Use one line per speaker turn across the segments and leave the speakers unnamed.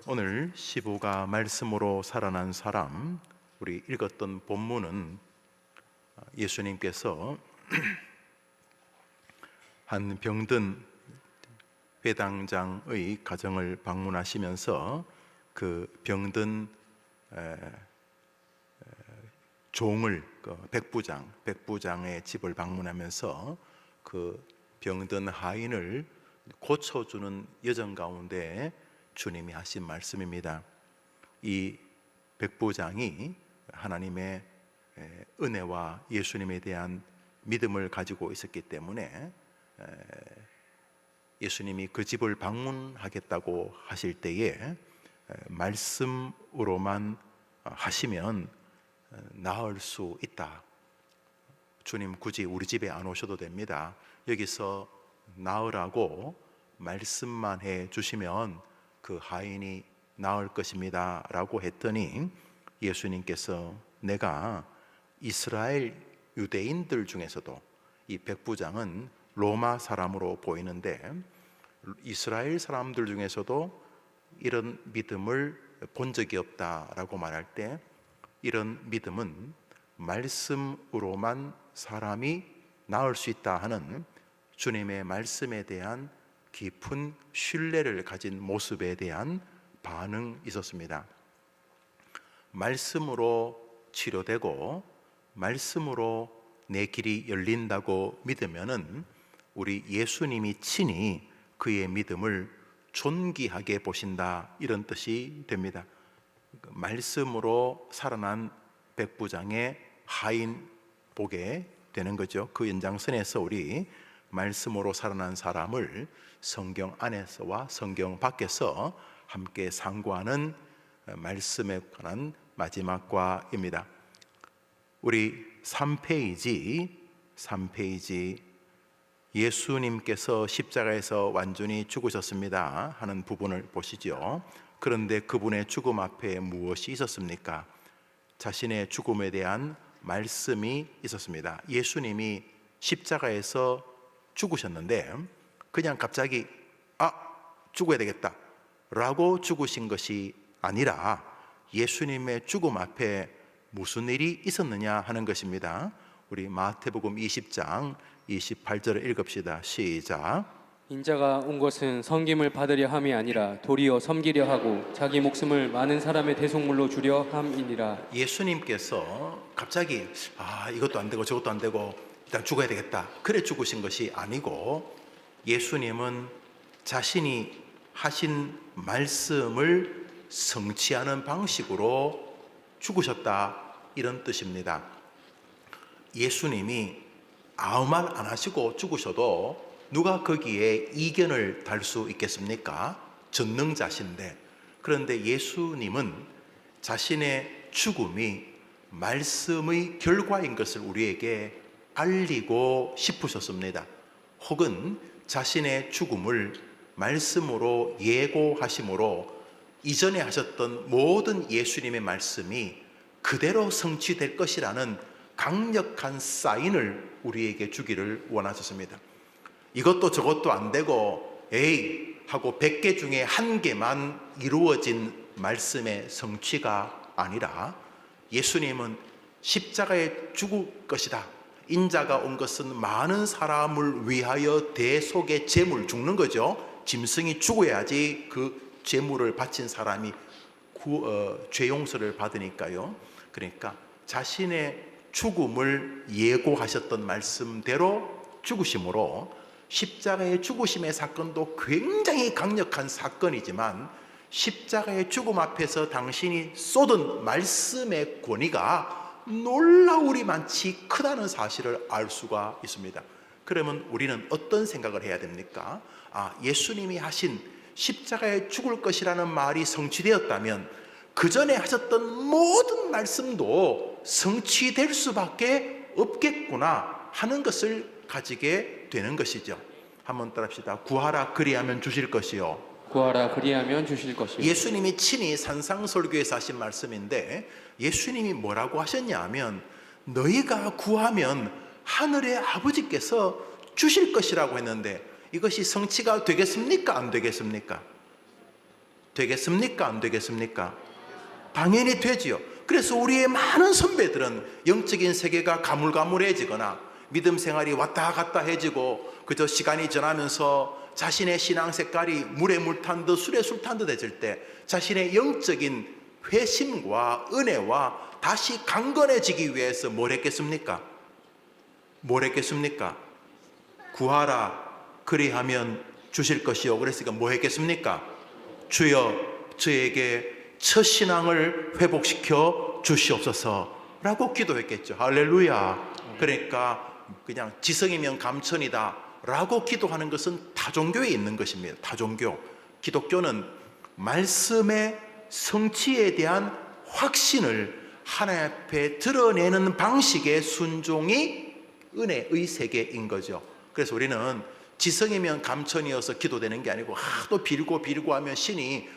오늘 15가 말씀으로 살아난 사람, 우리 읽었던 본문은 예수님께서 한 병든 회당장의 가정을 방문하시면서 그 병든 종을, 백부장의 집을 방문하면서 그 병든 하인을 고쳐주는 여정 가운데 주님이 하신 말씀입니다. 이 백부장이 하나님의 은혜와 예수님에 대한 믿음을 가지고 있었기 때문에 예수님이 그 집을 방문하겠다고 하실 때에 말씀으로만 하시면 나을 수 있다. 주님 굳이 우리 집에 안 오셔도 됩니다. 여기서 나으라고 말씀만 해 주시면 그 하인이 나을 것입니다 라고 했더니 예수님께서 내가 이스라엘 유대인들 중에서도, 이 백부장은 로마 사람으로 보이는데 이스라엘 사람들 중에서도 이런 믿음을 본 적이 없다라고 말할 때, 이런 믿음은 말씀으로만 사람이 나을 수 있다 하는 주님의 말씀에 대한 깊은 신뢰를 가진 모습에 대한 반응이 있었습니다. 말씀으로 치료되고 말씀으로 내 길이 열린다고 믿으면은 우리 예수님이 친히 그의 믿음을 존귀하게 보신다, 이런 뜻이 됩니다. 말씀으로 살아난 백부장의 하인 보게 되는 거죠. 그 연장선에서 우리 말씀으로 살아난 사람을 성경 안에서와 성경 밖에서 함께 상고하는 말씀에 관한 마지막 과입니다. 우리 3페이지 예수님께서 십자가에서 완전히 죽으셨습니다 하는 부분을 보시죠. 그런데 그분의 죽음 앞에 무엇이 있었습니까? 자신의 죽음에 대한 말씀이 있었습니다. 예수님이 십자가에서 죽으셨는데 그냥 갑자기 죽어야 되겠다 라고 죽으신 것이 아니라 예수님의 죽음 앞에 무슨 일이 있었느냐 하는 것입니다. 우리 마태복음 20장 28절을 읽읍시다. 시작.
인자가 온 것은 섬김을 받으려 함이 아니라 도리어 섬기려 하고 자기 목숨을 많은 사람의 대속물로 주려 함이니라.
예수님께서 갑자기 이것도 안 되고 저것도 안 되고 일단 죽어야 되겠다 그래 죽으신 것이 아니고, 예수님은 자신이 하신 말씀을 성취하는 방식으로 죽으셨다, 이런 뜻입니다. 예수님이 아무 말 안 하시고 죽으셔도 누가 거기에 이견을 달 수 있겠습니까? 전능자신데. 그런데 예수님은 자신의 죽음이 말씀의 결과인 것을 우리에게 알리고 싶으셨습니다. 혹은 자신의 죽음을 말씀으로 예고하심으로 이전에 하셨던 모든 예수님의 말씀이 그대로 성취될 것이라는 강력한 사인을 우리에게 주기를 원하셨습니다. 이것도 저것도 안 되고 에이 하고 100개 중에 1개만 이루어진 말씀의 성취가 아니라, 예수님은 십자가에 죽을 것이다, 인자가 온 것은 많은 사람을 위하여 대속의 제물, 죽는 거죠. 짐승이 죽어야지 그 제물을 바친 사람이 죄 용서를 받으니까요. 그러니까 자신의 죽음을 예고하셨던 말씀대로 죽으심으로, 십자가의 죽으심의 사건도 굉장히 강력한 사건이지만 십자가의 죽음 앞에서 당신이 쏟은 말씀의 권위가 놀라우리만치 크다는 사실을 알 수가 있습니다. 그러면 우리는 어떤 생각을 해야 됩니까? 예수님이 하신 십자가에 죽을 것이라는 말이 성취되었다면 그 전에 하셨던 모든 말씀도 성취될 수밖에 없겠구나 하는 것을 가지게 되는 것이죠. 한번 따라합시다. 구하라 그리하면 주실 것이요,
구하라 그리하면 주실 것이요.
예수님이 친히 산상설교에서 하신 말씀인데, 예수님이 뭐라고 하셨냐 하면 너희가 구하면 하늘의 아버지께서 주실 것이라고 했는데, 이것이 성취가 되겠습니까? 안 되겠습니까? 되겠습니까? 안 되겠습니까? 당연히 되지요. 그래서 우리의 많은 선배들은 영적인 세계가 가물가물해지거나 믿음 생활이 왔다 갔다 해지고 그저 시간이 지나면서 자신의 신앙 색깔이 물에 물 탄 듯 술에 술 탄 듯 해질 때 자신의 영적인 회심과 은혜와 다시 강건해지기 위해서 뭘 했겠습니까? 뭘 했겠습니까? 구하라 그리하면 주실 것이요. 그랬으니까 뭐 했겠습니까? 주여 저에게 첫 신앙을 회복시켜 주시옵소서 라고 기도했겠죠. 할렐루야. 그러니까 그냥 지성이면 감천이다 라고 기도하는 것은 타종교에 있는 것입니다. 타종교. 기독교는 말씀의 성취에 대한 확신을 하나님 앞에 드러내는 방식의 순종이 은혜의 세계인 거죠. 그래서 우리는 지성이면 감천이어서 기도되는 게 아니고 하도 빌고 하면 신이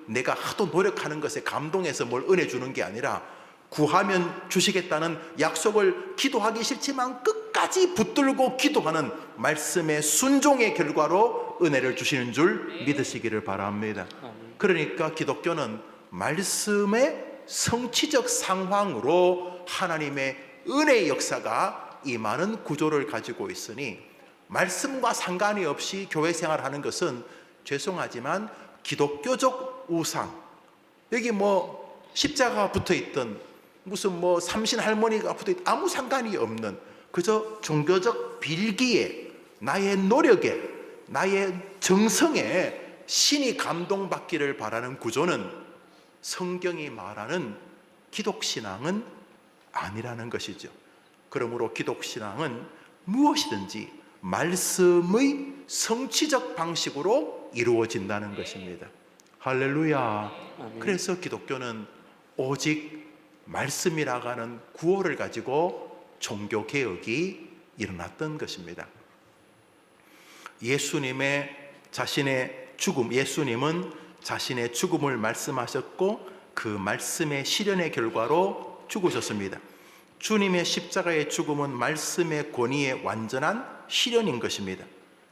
내가 하도 노력하는 것에 감동해서 뭘 은혜 주는 게 아니라 구하면 주시겠다는 약속을 기도하기 싫지만 끝까지 붙들고 기도하는 말씀의 순종의 결과로 은혜를 주시는 줄 믿으시기를 바랍니다. 그러니까 기독교는 말씀의 성취적 상황으로 하나님의 은혜의 역사가 임하는 구조를 가지고 있으니 말씀과 상관이 없이 교회 생활하는 것은 죄송하지만 기독교적 우상, 여기 뭐 십자가가 붙어있던 무슨 뭐 삼신 할머니가 붙어있던 아무 상관이 없는 그저 종교적 빌기에 나의 노력에 나의 정성에 신이 감동받기를 바라는 구조는 성경이 말하는 기독신앙은 아니라는 것이죠. 그러므로 기독신앙은 무엇이든지 말씀의 성취적 방식으로 이루어진다는 것입니다. 할렐루야. 그래서 기독교는 오직 말씀이라고 하는 구호를 가지고 종교개혁이 일어났던 것입니다. 예수님은 자신의 죽음을 말씀하셨고 그 말씀의 실현의 결과로 죽으셨습니다. 주님의 십자가의 죽음은 말씀의 권위의 완전한 실현인 것입니다.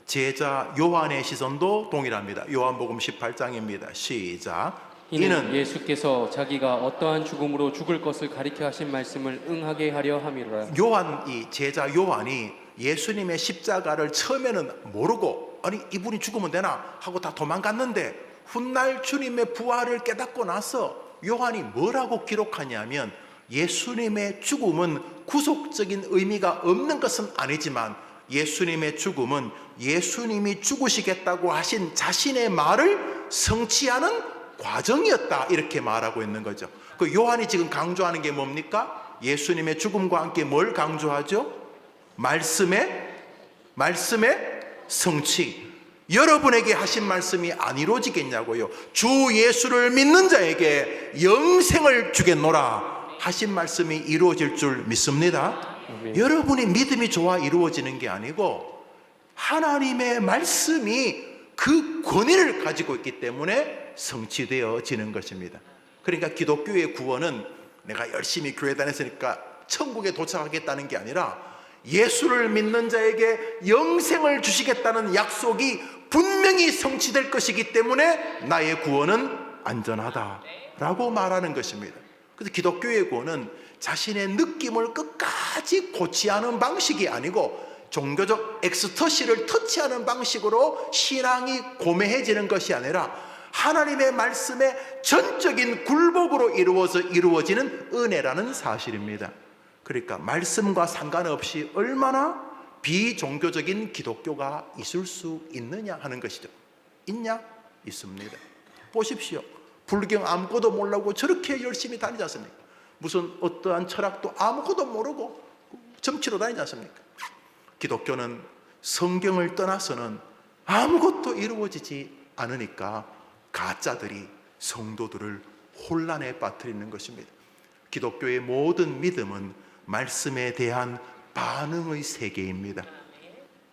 제자 요한의 시선도 동일합니다. 요한복음 18장입니다. 시작.
이는 예수께서 자기가 어떠한 죽음으로 죽을 것을 가리켜 하신 말씀을 응하게 하려 함이로라.
제자 요한이 예수님의 십자가를 처음에는 모르고 아니 이분이 죽으면 되나 하고 다 도망갔는데 훗날 주님의 부활을 깨닫고 나서 요한이 뭐라고 기록하냐면 예수님의 죽음은 구속적인 의미가 없는 것은 아니지만 예수님의 죽음은 예수님이 죽으시겠다고 하신 자신의 말을 성취하는 과정이었다 이렇게 말하고 있는 거죠. 그 요한이 지금 강조하는 게 뭡니까? 예수님의 죽음과 함께 뭘 강조하죠? 말씀의 성취. 여러분에게 하신 말씀이 안 이루어지겠냐고요. 주 예수를 믿는 자에게 영생을 주겠노라 하신 말씀이 이루어질 줄 믿습니다. 여러분이 믿음이 좋아 이루어지는 게 아니고 하나님의 말씀이 그 권위를 가지고 있기 때문에 성취되어지는 것입니다. 그러니까 기독교의 구원은 내가 열심히 교회 다녔으니까 천국에 도착하겠다는 게 아니라 예수를 믿는 자에게 영생을 주시겠다는 약속이 분명히 성취될 것이기 때문에 나의 구원은 안전하다라고 말하는 것입니다. 그래서 기독교의 구원은 자신의 느낌을 끝까지 고치하는 방식이 아니고 종교적 엑스터시를 터치하는 방식으로 신앙이 고매해지는 것이 아니라 하나님의 말씀의 전적인 굴복으로 이루어지는 은혜라는 사실입니다. 그러니까 말씀과 상관없이 얼마나 비종교적인 기독교가 있을 수 있느냐 하는 것이죠. 있냐? 있습니다. 보십시오. 불경 아무것도 모르고 저렇게 열심히 다니지 않습니까? 무슨 어떠한 철학도 아무것도 모르고 점치러 다니지 않습니까? 기독교는 성경을 떠나서는 아무것도 이루어지지 않으니까 가짜들이 성도들을 혼란에 빠뜨리는 것입니다. 기독교의 모든 믿음은 말씀에 대한 반응의 세계입니다.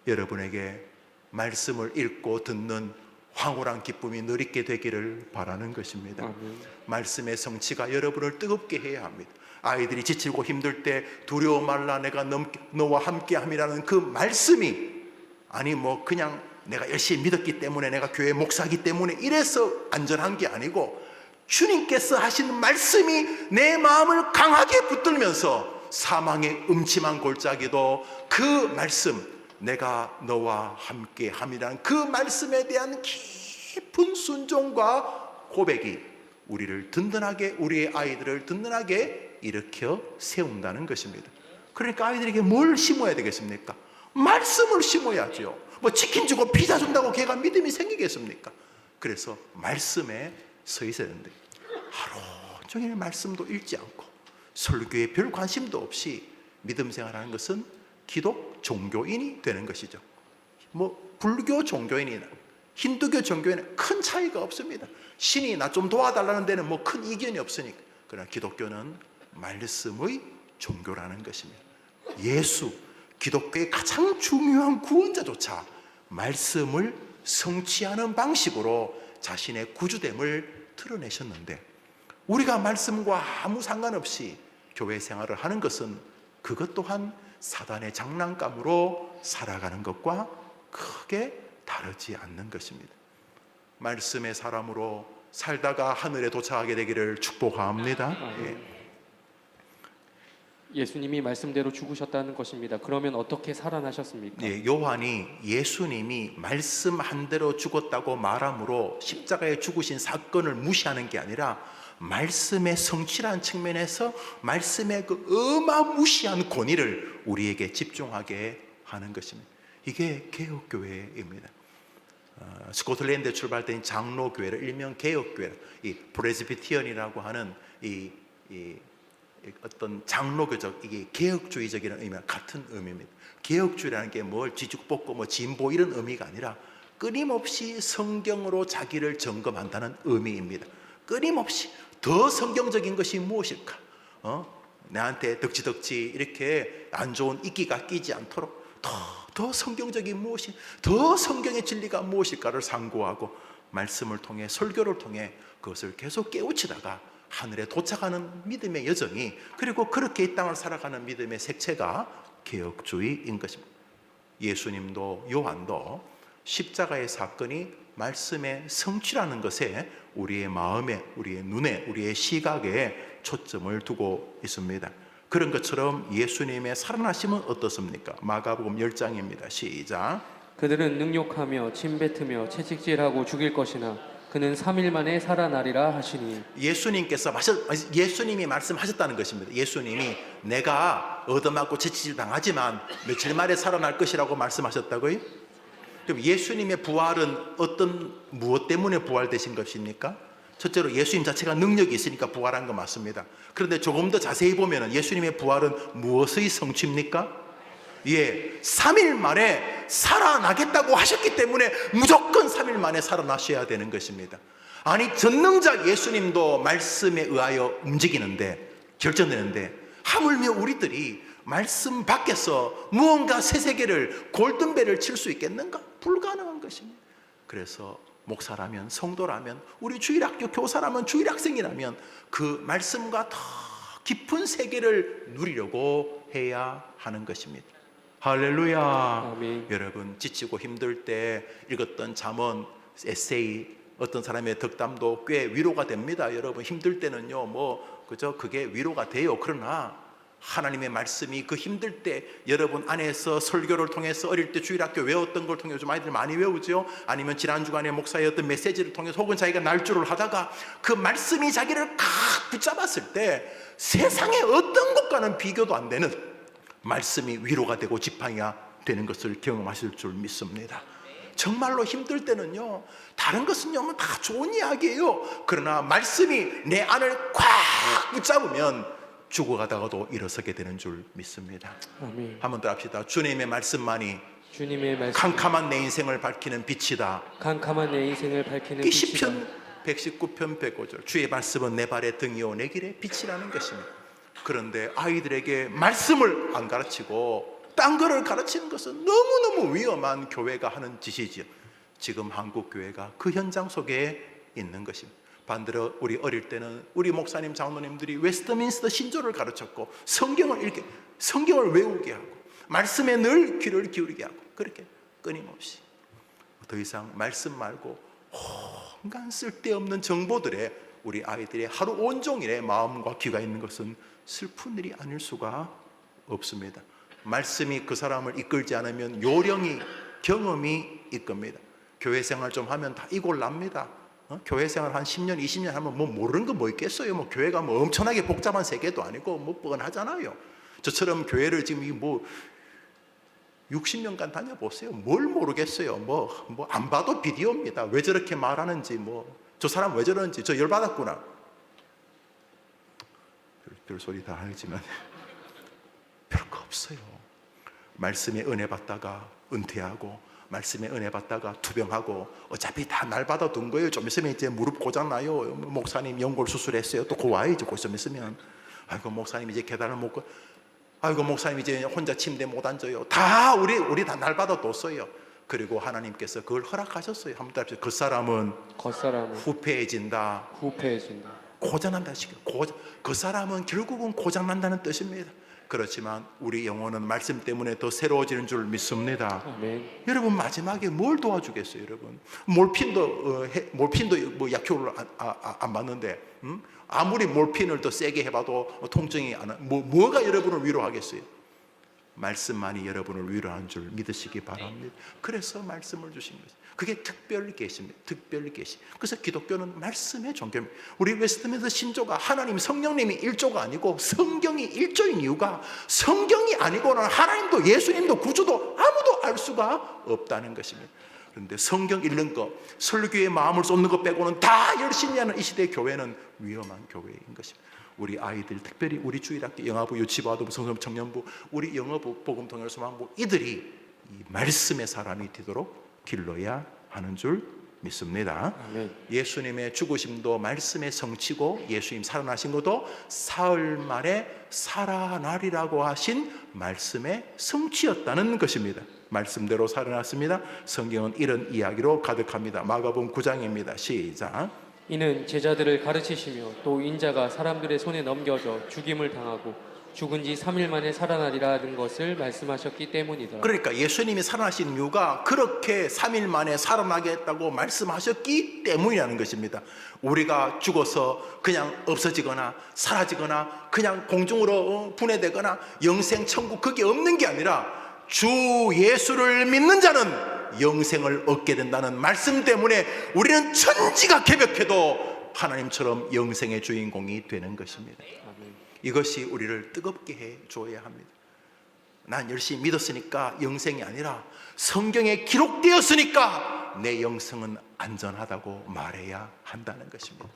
여러분에게 말씀을 읽고 듣는 황홀한 기쁨이 늘 있게 되기를 바라는 것입니다. 말씀의 성취가 여러분을 뜨겁게 해야 합니다. 아이들이 지치고 힘들 때 두려워 말라 내가 너와 함께함이라는 그 말씀이 아니 뭐 그냥 내가 열심히 믿었기 때문에, 내가 교회 목사기 때문에 이래서 안전한 게 아니고, 주님께서 하신 말씀이 내 마음을 강하게 붙들면서 사망의 음침한 골짜기도 그 말씀, 내가 너와 함께 함이라는 그 말씀에 대한 깊은 순종과 고백이 우리를 든든하게, 우리의 아이들을 든든하게 일으켜 세운다는 것입니다. 그러니까 아이들에게 뭘 심어야 되겠습니까? 말씀을 심어야죠. 뭐 치킨 주고 피자 준다고 걔가 믿음이 생기겠습니까? 그래서 말씀에 서 있어야 되는데, 하루 종일 말씀도 읽지 않고 설교에 별 관심도 없이 믿음 생활하는 것은 기독 종교인이 되는 것이죠. 뭐 불교 종교인이나 힌두교 종교인은 큰 차이가 없습니다. 신이 나 좀 도와달라는 데는 뭐 큰 이견이 없으니까. 그러나 기독교는 말씀의 종교라는 것입니다. 예수, 기독교의 가장 중요한 구원자조차 말씀을 성취하는 방식으로 자신의 구주됨을 드러내셨는데, 우리가 말씀과 아무 상관없이 교회 생활을 하는 것은 그것 또한 사단의 장난감으로 살아가는 것과 크게 다르지 않는 것입니다. 말씀의 사람으로 살다가 하늘에 도착하게 되기를 축복합니다.
예수님이 말씀대로 죽으셨다는 것입니다. 그러면 어떻게 살아나셨습니까?
요한이 예수님이 말씀한 대로 죽었다고 말함으로 십자가에 죽으신 사건을 무시하는 게 아니라 말씀의 성취라는 측면에서 말씀의 그 어마무시한 권위를 우리에게 집중하게 하는 것입니다. 이게 개혁교회입니다. 스코틀랜드에 출발된 장로교회를 일명 개혁교회, 이 프레스비티언이라고 하는 이 어떤 장로교적, 이게 개혁주의적이라는 의미와 같은 의미입니다. 개혁주의라는 게 뭘 뒤죽볶고 뭐 진보 이런 의미가 아니라 끊임없이 성경으로 자기를 점검한다는 의미입니다. 끊임없이 더 성경적인 것이 무엇일까? 나한테 덕지덕지 이렇게 안 좋은 이끼가 끼지 않도록 더 성경적인 무엇이, 더 성경의 진리가 무엇일까를 상고하고 말씀을 통해, 설교를 통해 그것을 계속 깨우치다가 하늘에 도착하는 믿음의 여정이, 그리고 그렇게 이 땅을 살아가는 믿음의 색채가 개혁주의인 것입니다. 예수님도 요한도 십자가의 사건이 말씀의 성취라는 것에 우리의 마음에, 우리의 눈에, 우리의 시각에 초점을 두고 있습니다. 그런 것처럼 예수님의 살아나심은 어떻습니까? 마가복음 10장입니다. 시작.
그들은 능욕하며 침뱉으며 채찍질하고 죽일 것이나 그는 3일 만에 살아나리라 하시니. 예수님이 말씀하셨다는 것입니다. 예수님이 내가 얻어맞고 채찍질 당하지만 며칠 만에 살아날 것이라고 말씀하셨다고요? 그럼 예수님의 부활은 무엇 때문에 부활되신 것입니까? 첫째로 예수님 자체가 능력이 있으니까 부활한 거 맞습니다. 그런데 조금 더 자세히 보면 예수님의 부활은 무엇의 성취입니까? 3일 만에 살아나겠다고 하셨기 때문에 무조건 3일 만에 살아나셔야 되는 것입니다. 아니, 전능자 예수님도 말씀에 의하여 움직이는데, 결정되는데, 하물며 우리들이 말씀 밖에서 무언가 새 세계를, 골든벨을 칠 수 있겠는가? 불가능한 것입니다. 그래서 목사라면, 성도라면, 우리 주일학교 교사라면, 주일학생이라면 그 말씀과 더 깊은 세계를 누리려고 해야 하는 것입니다. 할렐루야. 아멘.
여러분, 지치고 힘들 때 읽었던 잠언, 에세이, 어떤 사람의 덕담도 꽤 위로가 됩니다. 여러분, 힘들 때는요, 그게 위로가 돼요. 그러나 하나님의 말씀이 그 힘들 때 여러분 안에서 설교를 통해서, 어릴 때 주일학교 외웠던 걸 통해서 좀 아이들 많이 외우죠. 아니면 지난 주간에 목사의 어떤 메시지를 통해서, 혹은 자기가 날조를 하다가 그 말씀이 자기를 칵 붙잡았을 때 세상의 어떤 것과는 비교도 안 되는 말씀이 위로가 되고 지팡이가 되는 것을 경험하실 줄 믿습니다. 정말로 힘들 때는요, 다른 것은요 다 좋은 이야기예요. 그러나 말씀이 내 안을 꽉 붙잡으면 죽어가다가도 일어서게 되는 줄 믿습니다.
아멘.
한 번 더 합시다. 주님의 말씀만이
주님의 말씀,
캄캄한 내 인생을 밝히는 빛이다.
캄캄한 내 인생을 밝히는
이
빛이다.
시편 119편 105절. 주의 말씀은 내 발의 등이요 내 길의 빛이라는 것입니다. 그런데 아이들에게 말씀을 안 가르치고 딴 거를 가르치는 것은 너무너무 위험한 교회가 하는 짓이지요. 지금 한국 교회가 그 현장 속에 있는 것입니다. 반대로 우리 어릴 때는 우리 목사님, 장로님들이 웨스트민스터 신조를 가르쳤고, 성경을 외우게 하고, 말씀에 늘 귀를 기울이게 하고, 그렇게 끊임없이 더 이상 말씀 말고 온갖 쓸데없는 정보들에 우리 아이들의 하루 온종일의 마음과 귀가 있는 것은 슬픈 일이 아닐 수가 없습니다. 말씀이 그 사람을 이끌지 않으면 요령이, 경험이 이끕니다. 교회 생활 좀 하면 다 이골납니다. 교회 생활 한 10년, 20년 하면 뭐 모르는 거 뭐 있겠어요. 뭐 교회가 뭐 엄청나게 복잡한 세계도 아니고 뭐 뻔하잖아요. 저처럼 교회를 지금 뭐 60년간 다녀보세요. 뭘 모르겠어요. 뭐 안 봐도 비디오입니다. 왜 저렇게 말하는지, 뭐 저 사람 왜 저러는지, 저 열받았구나. 별 소리 다 하지만 별거 없어요. 말씀에 은혜 받다가 은퇴하고, 말씀에 은혜 받다가 투병하고, 어차피 다 날 받아둔 거예요. 좀 있으면 이제 무릎 고장 나요. 목사님 연골 수술했어요. 또 그 와야지. 좀 있으면 아이고 목사님 이제 계단을 못 가. 아이고 목사님 이제 혼자 침대 못 앉아요. 다 우리 다 날 받아뒀어요. 그리고 하나님께서 그걸 허락하셨어요. 한번 따라해보세요. 겉사람은 후패해진다. 고장난다. 그 사람은 결국은 고장난다는 뜻입니다. 그렇지만 우리 영혼은 말씀 때문에 더 새로워지는 줄 믿습니다.
아멘.
여러분 마지막에 뭘 도와주겠어요? 여러분 몰핀도 뭐 약효를 안 받는데, 아무리 몰핀을 더 세게 해봐도 통증이 안 와. 뭐가 여러분을 위로하겠어요? 말씀만이 여러분을 위로하는 줄 믿으시기 바랍니다. 그래서 말씀을 주신 거죠. 그게 특별 계시입니다. 특별 계시. 그래서 기독교는 말씀의 종교입니다. 우리 웨스트민스터 신조가 하나님 성령님이 1조가 아니고 성경이 1조인 이유가, 성경이 아니고는 하나님도 예수님도 구주도 아무도 알 수가 없다는 것입니다. 그런데 성경 읽는 거, 설교에 마음을 쏟는 것 빼고는 다 열심히 하는 이 시대 교회는 위험한 교회인 것입니다. 우리 아이들, 특별히 우리 주일학교, 영아부, 유치부, 아동부, 성소년부, 청년부, 우리 영어부, 복음통일, 소망부, 이들이 이 말씀의 사람이 되도록 길러야 하는 줄 믿습니다.
아멘.
예수님의 죽으심도 말씀의 성취고, 예수님 살아나신 것도 사흘 만에 살아나리라고 하신 말씀의 성취였다는 것입니다. 말씀대로 살아났습니다. 성경은 이런 이야기로 가득합니다. 마가복음 9장입니다. 시작.
이는 제자들을 가르치시며 또 인자가 사람들의 손에 넘겨져 죽임을 당하고 죽은 지 3일 만에 살아나리라는 것을 말씀하셨기 때문이다.
그러니까 예수님이 살아나신 이유가 그렇게 3일 만에 살아나겠다고 말씀하셨기 때문이라는 것입니다. 우리가 죽어서 그냥 없어지거나 사라지거나 그냥 공중으로 분해되거나 영생 천국, 그게 없는 게 아니라 주 예수를 믿는 자는 영생을 얻게 된다는 말씀 때문에 우리는 천지가 개벽해도 하나님처럼 영생의 주인공이 되는 것입니다.
아멘.
이것이 우리를 뜨겁게 해줘야 합니다. 난 열심히 믿었으니까 영생이 아니라 성경에 기록되었으니까 내 영생은 안전하다고 말해야 한다는 것입니다.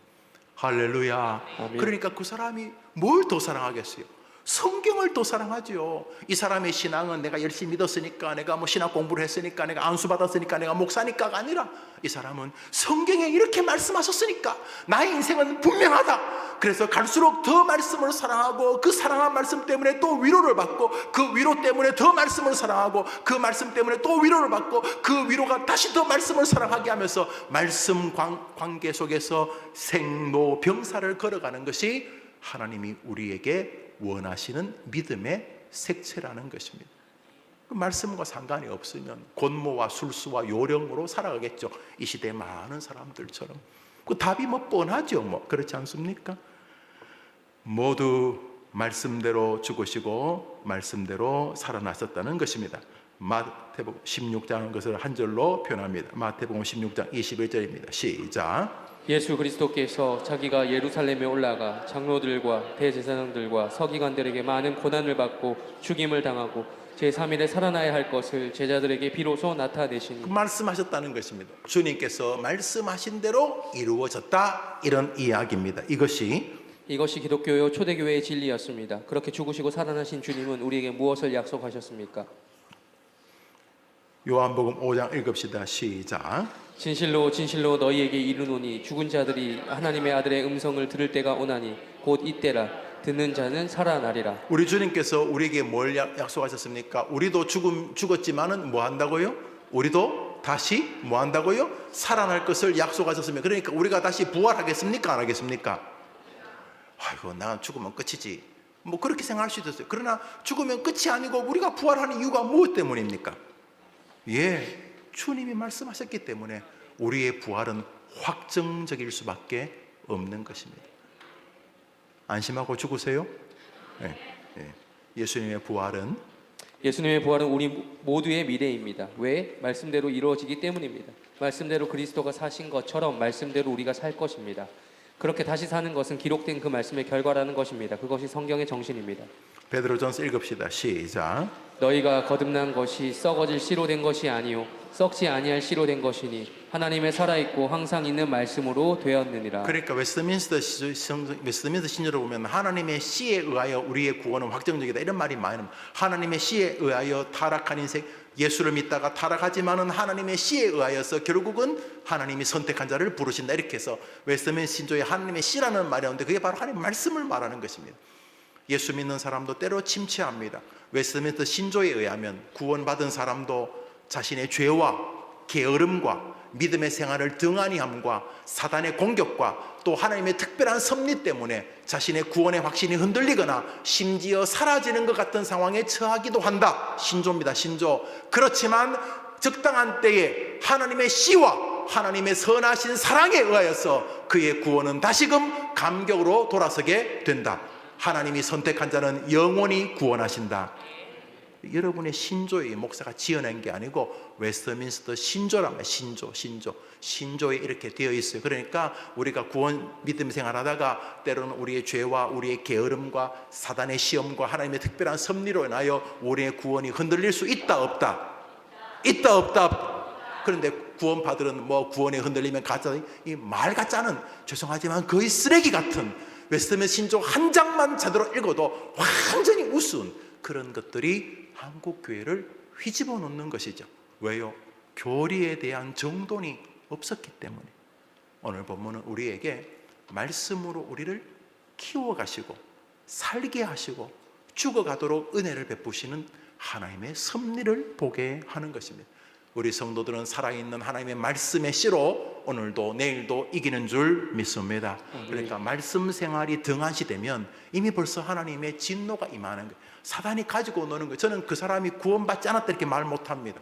할렐루야.
아멘.
그러니까 그 사람이 뭘 더 사랑하겠어요? 성경을 더 사랑하죠. 이 사람의 신앙은 내가 열심히 믿었으니까, 내가 뭐 신학 공부를 했으니까, 내가 안수 받았으니까, 내가 목사니까가 아니라, 이 사람은 성경에 이렇게 말씀하셨으니까 나의 인생은 분명하다. 그래서 갈수록 더 말씀을 사랑하고, 그 사랑한 말씀 때문에 또 위로를 받고, 그 위로 때문에 더 말씀을 사랑하고, 그 말씀 때문에 또 위로를 받고, 그 위로가 다시 더 말씀을 사랑하게 하면서 말씀 관계 속에서 생로병사를 걸어가는 것이 하나님이 우리에게 원하시는 믿음의 색채라는 것입니다. 그 말씀과 상관이 없으면 권모와 술수와 요령으로 살아가겠죠. 이 시대 많은 사람들처럼. 그 답이 뭐 뻔하죠. 뭐 그렇지 않습니까? 모두 말씀대로 죽으시고 말씀대로 살아나셨다는 것입니다. 마태복음 16장은 것을 한 절로 표현합니다. 마태복음 16장 21절입니다. 시작.
예수 그리스도께서 자기가 예루살렘에 올라가 장로들과 대제사장들과 서기관들에게 많은 고난을 받고 죽임을 당하고 제3일에 살아나야 할 것을 제자들에게 비로소 나타내시니,
그 말씀하셨다는 것입니다. 주님께서 말씀하신 대로 이루어졌다, 이런 이야기입니다. 이것이
기독교요 초대교회의 진리였습니다. 그렇게 죽으시고 살아나신 주님은 우리에게 무엇을 약속하셨습니까?
요한복음 5장 읽읍시다. 시작.
진실로 진실로 너희에게 이르노니 죽은 자들이 하나님의 아들의 음성을 들을 때가 오나니 곧 이때라. 듣는 자는 살아나리라.
우리 주님께서 우리에게 뭘 약속하셨습니까? 우리도 죽었지만은 뭐 한다고요? 우리도 다시 뭐 한다고요? 살아날 것을 약속하셨습니다. 그러니까 우리가 다시 부활하겠습니까? 안 하겠습니까? 아이고, 나 죽으면 끝이지. 뭐 그렇게 생각할 수도 있어요. 그러나 죽으면 끝이 아니고 우리가 부활하는 이유가 무엇 때문입니까? 예, 주님이 말씀하셨기 때문에 우리의 부활은 확정적일 수밖에 없는 것입니다. 안심하고 죽으세요. 네, 네. 예수님의 부활은
우리 모두의 미래입니다. 왜? 말씀대로 이루어지기 때문입니다. 말씀대로 그리스도가 사신 것처럼 말씀대로 우리가 살 것입니다. 그렇게 다시 사는 것은 기록된 그 말씀의 결과라는 것입니다. 그것이 성경의 정신입니다.
베드로전서 읽읍시다. 시작.
너희가 거듭난 것이 썩어질 씨로 된 것이 아니요 썩지 아니할 씨로 된 것이니 하나님의 살아있고 항상 있는 말씀으로 되었느니라.
그러니까 웨스트민스터 신조를 보면 하나님의 씨에 의하여 우리의 구원은 확정적이다 이런 말이 많이 나옵니다. 하나님의 씨에 의하여 타락한 인생, 예수를 믿다가 타락하지만은 하나님의 씨에 의하여서 결국은 하나님이 선택한 자를 부르신다 이렇게 해서 웨스트민스터 신조에 하나님의 씨라는 말이 나오는데 그게 바로 하나님의 말씀을 말하는 것입니다. 예수 믿는 사람도 때로 침체합니다. 웨스트민스터 신조에 의하면 구원받은 사람도 자신의 죄와 게으름과 믿음의 생활을 등한히 함과 사단의 공격과 또 하나님의 특별한 섭리 때문에 자신의 구원의 확신이 흔들리거나 심지어 사라지는 것 같은 상황에 처하기도 한다. 신조입니다. 신조. 그렇지만 적당한 때에 하나님의 씨와 하나님의 선하신 사랑에 의하여서 그의 구원은 다시금 감격으로 돌아서게 된다. 하나님이 선택한 자는 영원히 구원하신다. 여러분의 신조의 목사가 지어낸 게 아니고 웨스트민스터 신조라면 신조에 이렇게 되어 있어요. 그러니까 우리가 구원 믿음 생활하다가 때로는 우리의 죄와 우리의 게으름과 사단의 시험과 하나님의 특별한 섭리로 인하여 우리의 구원이 흔들릴 수 있다 없다. 있다 없다. 그런데 구원파들은 뭐 구원이 흔들리면 가짜, 이 말 같자는 죄송하지만 거의 쓰레기 같은 웨스트민스터 신조 한 장만 제대로 읽어도 완전히 우스운 그런 것들이 한국 교회를 휘집어 놓는 것이죠. 왜요? 교리에 대한 정돈이 없었기 때문에. 오늘 본문은 우리에게 말씀으로 우리를 키워가시고 살게 하시고 죽어가도록 은혜를 베푸시는 하나님의 섭리를 보게 하는 것입니다. 우리 성도들은 살아있는 하나님의 말씀의 씨로 오늘도 내일도 이기는 줄 믿습니다. 그러니까 말씀 생활이 등한시되면 이미 벌써 하나님의 진노가 임하는 거예요. 사단이 가지고 노는 거예요. 저는 그 사람이 구원받지 않았다 이렇게 말 못합니다.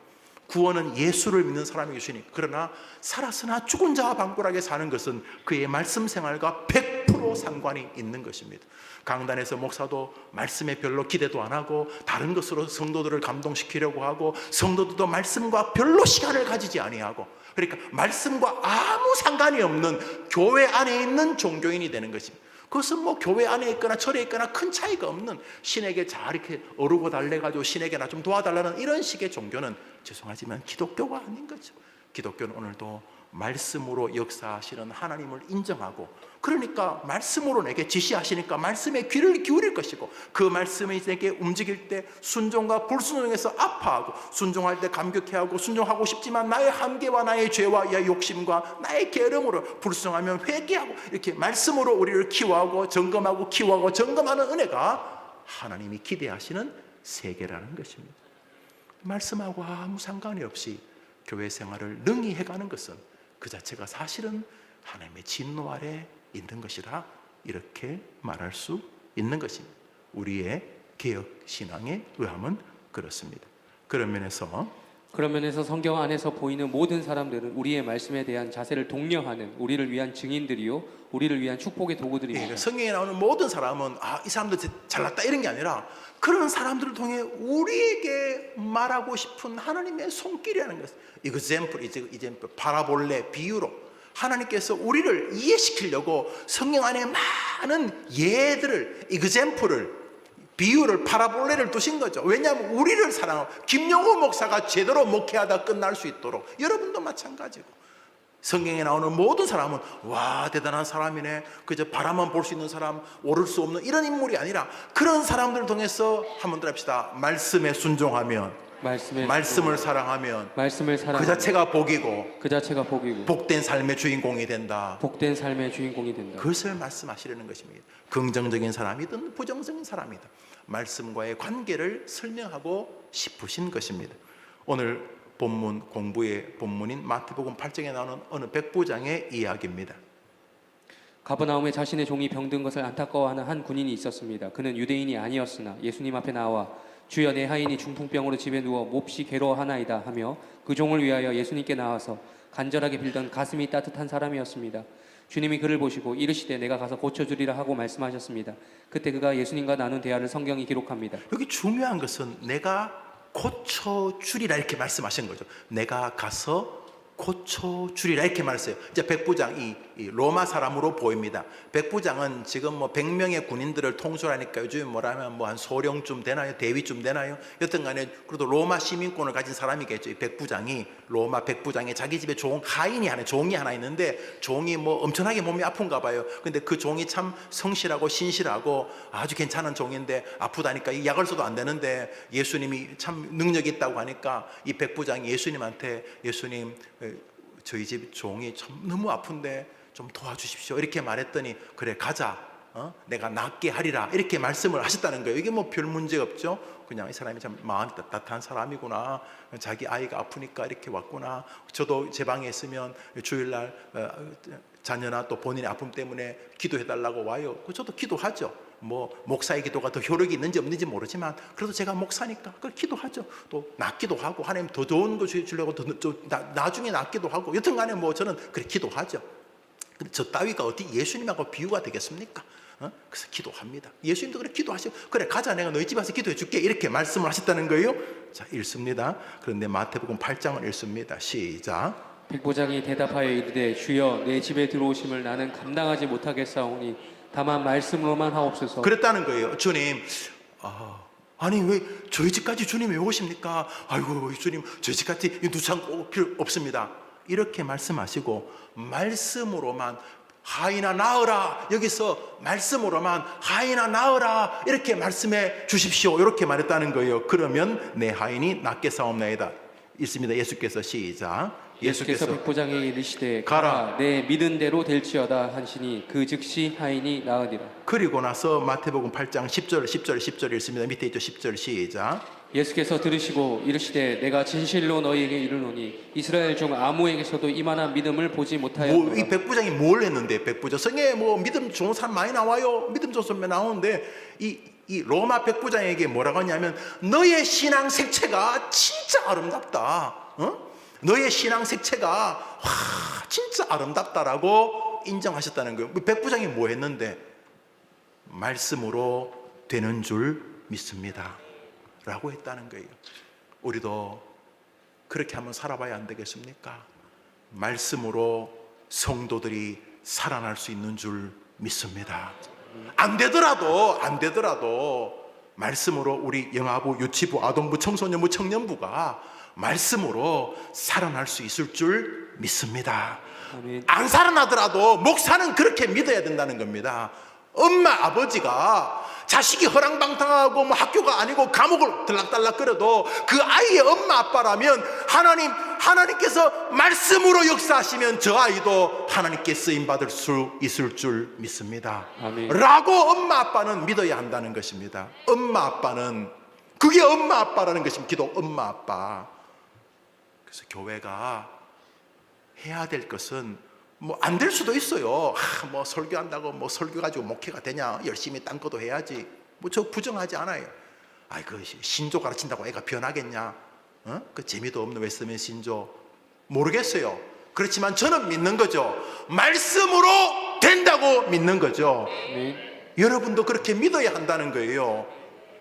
구원은 예수를 믿는 사람이 주시니까. 그러나 살았으나 죽은 자와 방불하게 사는 것은 그의 말씀 생활과 100% 상관이 있는 것입니다. 강단에서 목사도 말씀에 별로 기대도 안 하고 다른 것으로 성도들을 감동시키려고 하고 성도들도 말씀과 별로 시간을 가지지 아니하고 그러니까 말씀과 아무 상관이 없는 교회 안에 있는 종교인이 되는 것입니다. 그것은 뭐 교회 안에 있거나 절에 있거나 큰 차이가 없는 신에게 잘 이렇게 어르고 달래가지고 신에게 나 좀 도와달라는 이런 식의 종교는 죄송하지만 기독교가 아닌 거죠. 기독교는 오늘도 말씀으로 역사하시는 하나님을 인정하고 그러니까 말씀으로 내게 지시하시니까 말씀에 귀를 기울일 것이고 그 말씀이 내게 움직일 때 순종과 불순종에서 아파하고 순종할 때 감격해하고 순종하고 싶지만 나의 한계와 나의 죄와 나의 욕심과 나의 게으름으로 불순종하면 회개하고 이렇게 말씀으로 우리를 키워하고 점검하고 키워하고 점검하는 은혜가 하나님이 기대하시는 세계라는 것입니다. 말씀하고 아무 상관이 없이 교회 생활을 능히 해가는 것은 그 자체가 사실은 하나님의 진노 아래 있는 것이라 이렇게 말할 수 있는 것입니다. 우리의 개혁 신앙에 의하면 그렇습니다. 그런 면에서
성경 안에서 보이는 모든 사람들은 우리의 말씀에 대한 자세를 독려하는 우리를 위한 증인들이요 우리를 위한 축복의 도구들입니다.
성경에 나오는 모든 사람은 이 사람들 잘났다 이런 게 아니라 그런 사람들을 통해 우리에게 말하고 싶은 하나님의 손길이라는 것. example, 파라볼레, 비유로 하나님께서 우리를 이해시키려고 성경 안에 많은 예들을, example을, 비유를, 파라볼레를 두신 거죠. 왜냐하면 우리를 사랑하고 김영호 목사가 제대로 목회하다 끝날 수 있도록 여러분도 마찬가지고 성경에 나오는 모든 사람은 와 대단한 사람이네 그저 바라만 볼 수 있는 사람 오를 수 없는 이런 인물이 아니라 그런 사람들을 통해서 한번 더 합시다. 말씀에 순종하면 말씀을 사랑하면 그 자체가 복이고 복된 삶의 주인공이 된다. 그것을 말씀하시려는 것입니다. 긍정적인 사람이든 부정적인 사람이든 말씀과의 관계를 설명하고 싶으신 것입니다. 오늘 본문 공부의 본문인 마태복음 8장에 나오는 어느 백부장의 이야기입니다.
가버나움에 자신의 종이 병든 것을 안타까워하는 한 군인이 있었습니다. 그는 유대인이 아니었으나 예수님 앞에 나와 주여 내 하인이 중풍병으로 집에 누워 몹시 괴로워하나이다 하며 그 종을 위하여 예수님께 나와서 간절하게 빌던 가슴이 따뜻한 사람이었습니다. 주님이 그를 보시고 이르시되 내가 가서 고쳐주리라 하고 말씀하셨습니다. 그때 그가 예수님과 나눈 대화를 성경이 기록합니다.
여기 중요한 것은 내가 고쳐주리라 이렇게 말씀하신 거죠. 내가 가서 고쳐주리라 이렇게 말했어요. 이제 백부장, 이 로마 사람으로 보입니다. 백부장은 지금 뭐 100명의 군인들을 통솔하니까 요즘에 뭐라면 뭐 한 소령쯤 되나요? 대위쯤 되나요? 여튼 간에 그래도 로마 시민권을 가진 사람이겠죠. 이 백부장이, 로마 백부장이 자기 집에 종이 하나 있는데 종이 뭐 엄청나게 몸이 아픈가 봐요. 근데 그 종이 참 성실하고 신실하고 아주 괜찮은 종인데 아프다니까 이 약을 써도 안 되는데 예수님이 참 능력이 있다고 하니까 이 백부장이 예수님한테 예수님 저희 집 종이 참 너무 아픈데 좀 도와주십시오 이렇게 말했더니 그래 가자, 내가 낫게 하리라 이렇게 말씀을 하셨다는 거예요. 이게 뭐 별 문제 없죠. 그냥 이 사람이 참 마음이 따뜻한 사람이구나, 자기 아이가 아프니까 이렇게 왔구나. 저도 제 방에 있으면 주일날 자녀나 또 본인의 아픔 때문에 기도해달라고 와요. 저도 기도하죠. 뭐 목사의 기도가 더 효력이 있는지 없는지 모르지만 그래도 제가 목사니까 그걸 기도하죠. 또 낫기도 하고 하나님 더 좋은 거 주려고 나중에 낫기도 하고 여튼간에 뭐 저는 그래 기도하죠. 근데 저 따위가 어디 예수님하고 비유가 되겠습니까? 그래서 기도합니다. 예수님도 그래 기도하시고 그래 가자, 내가 너희 집 와서 기도해 줄게 이렇게 말씀을 하셨다는 거예요. 자, 읽습니다. 그런데 마태복음 8장을 읽습니다. 시작.
백부장이 대답하여 이르되 주여 내 집에 들어오심을 나는 감당하지 못하겠사오니 다만 말씀으로만 하옵소서.
그랬다는 거예요. 주님, 아니 왜 저희 집까지 주님이 왜 오십니까? 아이고 주님 저희 집까지 누창 필요 없습니다. 이렇게 말씀하시고 말씀으로만 하인아 나으라, 여기서 말씀으로만 하인아 나으라 이렇게 말씀해 주십시오 이렇게 말했다는 거예요. 그러면 내 하인이 낫게 사옵나이다 있습니다. 예수께서 시작.
예수께서 백부장에게 이르시되
가라.
내 믿은 대로 될지어다 하시니 그 즉시 하인이 나으니라.
그리고 나서 마태복음 8장 10절 읽습니다. 밑에 있죠. 10절 시작.
예수께서 들으시고 이르시되 내가 진실로 너희에게 이르노니 이스라엘 중 아무에게서도 이만한 믿음을 보지 못하였노라.
이 백부장이 뭘 했는데? 백부장 성경에 뭐 믿음 좋은 사람 많이 나와요. 믿음 좋은 사람 나오는데 이 로마 백부장에게 뭐라고 하냐면 너의 신앙 색채가 진짜 아름답다. 너의 신앙 색채가 진짜 아름답다라고 인정하셨다는 거예요. 백부장이 뭐 했는데? 말씀으로 되는 줄 믿습니다 라고 했다는 거예요. 우리도 그렇게 한번 살아봐야 안 되겠습니까? 말씀으로 성도들이 살아날 수 있는 줄 믿습니다. 안 되더라도 말씀으로 우리 영아부, 유치부, 아동부, 청소년부, 청년부가 말씀으로 살아날 수 있을 줄 믿습니다.
아멘.
안 살아나더라도 목사는 그렇게 믿어야 된다는 겁니다. 엄마 아버지가 자식이 허랑방탕하고 뭐 학교가 아니고 감옥을 들락달락 끌어도 그 아이의 엄마 아빠라면 하나님께서 말씀으로 역사하시면 저 아이도 하나님께 쓰임받을 수 있을 줄 믿습니다.
아멘.
라고 엄마 아빠는 믿어야 한다는 것입니다. 엄마 아빠는 그게 엄마 아빠라는 것입니다. 기도 엄마 아빠. 그래서 교회가 해야 될 것은 뭐 안 될 수도 있어요. 뭐 설교한다고 뭐 설교 가지고 목회가 되냐? 열심히 딴 것도 해야지. 뭐 저 부정하지 않아요. 그 신조 가르친다고 애가 변하겠냐? 그 재미도 없는 웨스트맨 신조 모르겠어요. 그렇지만 저는 믿는 거죠. 말씀으로 된다고 믿는 거죠.
네.
여러분도 그렇게 믿어야 한다는 거예요.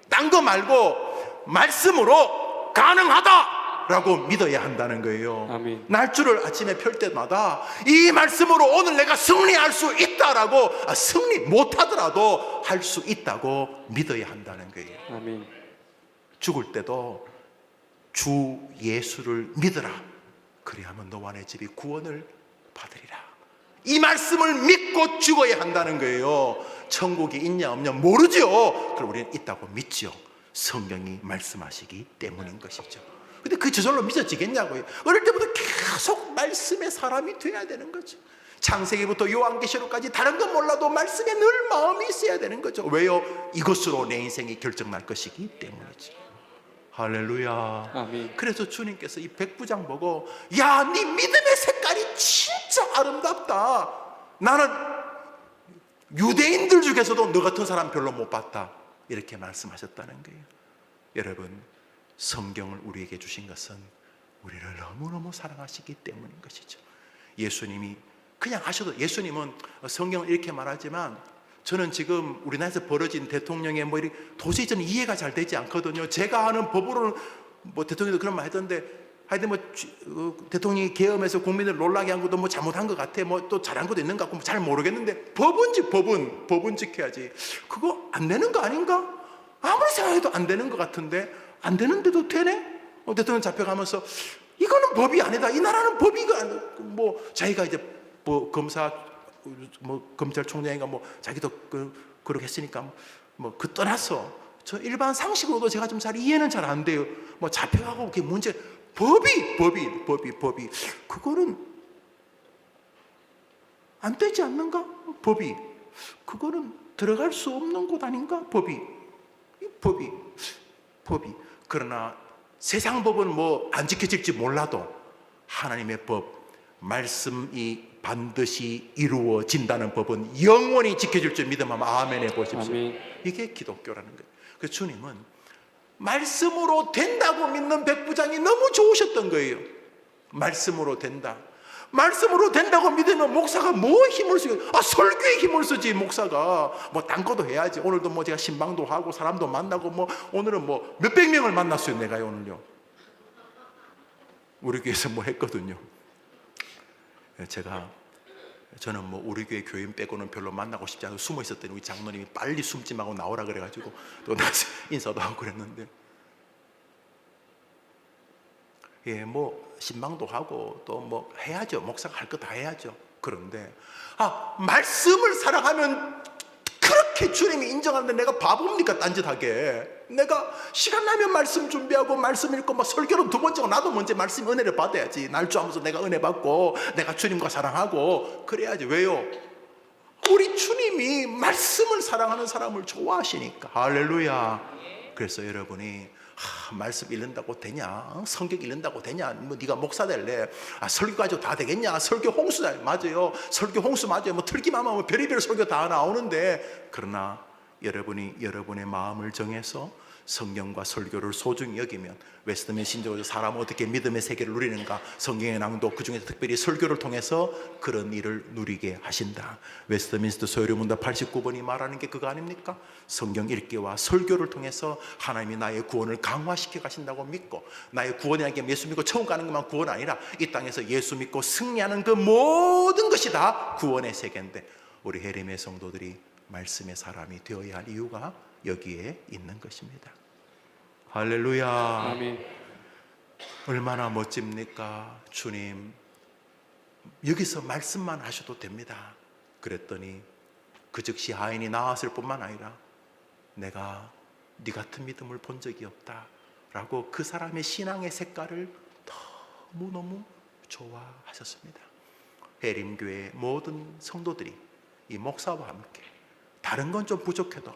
딴 거 말고 말씀으로 가능하다 라고 믿어야 한다는 거예요.
아멘.
날줄을 아침에 펼 때마다 이 말씀으로 오늘 내가 승리할 수 있다라고, 승리 못하더라도 할 수 있다고 믿어야 한다는 거예요.
아멘.
죽을 때도 주 예수를 믿어라. 그리하면 너와 내 집이 구원을 받으리라. 이 말씀을 믿고 죽어야 한다는 거예요. 천국이 있냐 없냐 모르죠. 그럼 우리는 있다고 믿죠. 성경이 말씀하시기 때문인 것이죠. 근데 그 저절로 믿어지겠냐고요. 어릴 때부터 계속 말씀의 사람이 돼야 되는 거죠. 창세기부터 요한계시록까지 다른 건 몰라도 말씀에 늘 마음이 있어야 되는 거죠. 왜요? 이것으로 내 인생이 결정날 것이기 때문이죠. 할렐루야.
아멘.
그래서 주님께서 이 백부장 보고 야, 네 믿음의 색깔이 진짜 아름답다. 나는 유대인들 중에서도 너 같은 사람 별로 못 봤다. 이렇게 말씀하셨다는 거예요. 여러분, 성경을 우리에게 주신 것은 우리를 너무너무 사랑하시기 때문인 것이죠. 예수님이 그냥 하셔도, 예수님은 성경을 이렇게 말하지만 저는 지금 우리나라에서 벌어진 대통령의 뭐 이렇게 도저히 저는 이해가 잘 되지 않거든요. 제가 아는 법으로는 뭐 대통령도 그런 말 했던데, 하여튼 뭐 대통령이 계엄해서 국민을 놀라게 한 것도 뭐 잘못한 것 같아, 뭐 또 잘한 것도 있는 것 같고 뭐 잘 모르겠는데, 법은 지켜야지. 그거 안 되는 거 아닌가? 아무리 생각해도 안 되는 것 같은데 안 되는데도 되네? 대통령 잡혀가면서 이거는 법이 아니다, 이 나라는 법이가 뭐 자기가 이제 뭐 검사 뭐 검찰총장인가 뭐 자기도 그렇게 했으니까 뭐 그 떠나서 저 일반 상식으로도 제가 좀 잘 이해는 잘 안 돼요. 뭐 잡혀가고 그게 문제, 법이 그거는 안 되지 않는가? 법이 그거는 들어갈 수 없는 곳 아닌가? 법이 그러나 세상 법은 뭐 안 지켜질지 몰라도 하나님의 법, 말씀이 반드시 이루어진다는 법은 영원히 지켜질 줄 믿음하면 아멘 해보십시오.
아멘.
이게 기독교라는 거예요. 그래서 주님은 말씀으로 된다고 믿는 백부장이 너무 좋으셨던 거예요. 말씀으로 된다. 말씀으로 된다고 믿으면 목사가 뭐 힘을 쓰겠어요? 설교에 힘을 쓰지. 목사가 뭐 딴 것도 해야지. 오늘도 뭐 제가 신방도 하고 사람도 만나고 뭐 오늘은 뭐 몇백 명을 만났어요. 내가요 오늘요. 우리 교회에서 뭐 했거든요. 저는 뭐 우리 교회 교인 빼고는 별로 만나고 싶지 않아서 숨어 있었더니 우리 장로님이 빨리 숨지 말고 나오라 그래가지고 또 나서 인사도 하고 그랬는데, 뭐 신방도 하고 또 뭐 해야죠. 목사가 할 거 다 해야죠. 그런데 말씀을 사랑하면 그렇게 주님이 인정하는데 내가 바보입니까? 딴짓하게. 내가 시간 나면 말씀 준비하고 말씀 읽고 막 설교는 두 번째고 나도 먼저 말씀 은혜를 받아야지. 날조하면서 내가 은혜 받고 내가 주님과 사랑하고 그래야지. 왜요? 우리 주님이 말씀을 사랑하는 사람을 좋아하시니까. 할렐루야. 그래서 여러분이 말씀 읽는다고 되냐? 성경 읽는다고 되냐? 뭐 네가 목사 될래? 설교 가지고 다 되겠냐? 설교 홍수 맞아요. 설교 홍수 맞아요. 뭐 틀기만 하면 별의별 설교 다 나오는데, 그러나 여러분이 여러분의 마음을 정해서 성경과 설교를 소중히 여기면, 웨스트민 신조어로 사람은 어떻게 믿음의 세계를 누리는가, 성경의 낭독, 그중에서 특별히 설교를 통해서 그런 일을 누리게 하신다. 웨스트민스터 소요리문답 89번이 말하는 게 그거 아닙니까? 성경 읽기와 설교를 통해서 하나님이 나의 구원을 강화시켜 가신다고 믿고, 나의 구원이라는 게 예수 믿고 처음 가는 것만 구원 아니라 이 땅에서 예수 믿고 승리하는 그 모든 것이 다 구원의 세계인데, 우리 해림의 성도들이 말씀의 사람이 되어야 할 이유가 여기에 있는 것입니다. 할렐루야.
아멘.
얼마나 멋집니까? 주님 여기서 말씀만 하셔도 됩니다. 그랬더니 그 즉시 하인이 나왔을 뿐만 아니라 내가 네 같은 믿음을 본 적이 없다 라고 그 사람의 신앙의 색깔을 너무너무 좋아하셨습니다. 해림교회 모든 성도들이 이 목사와 함께, 다른 건 좀 부족해도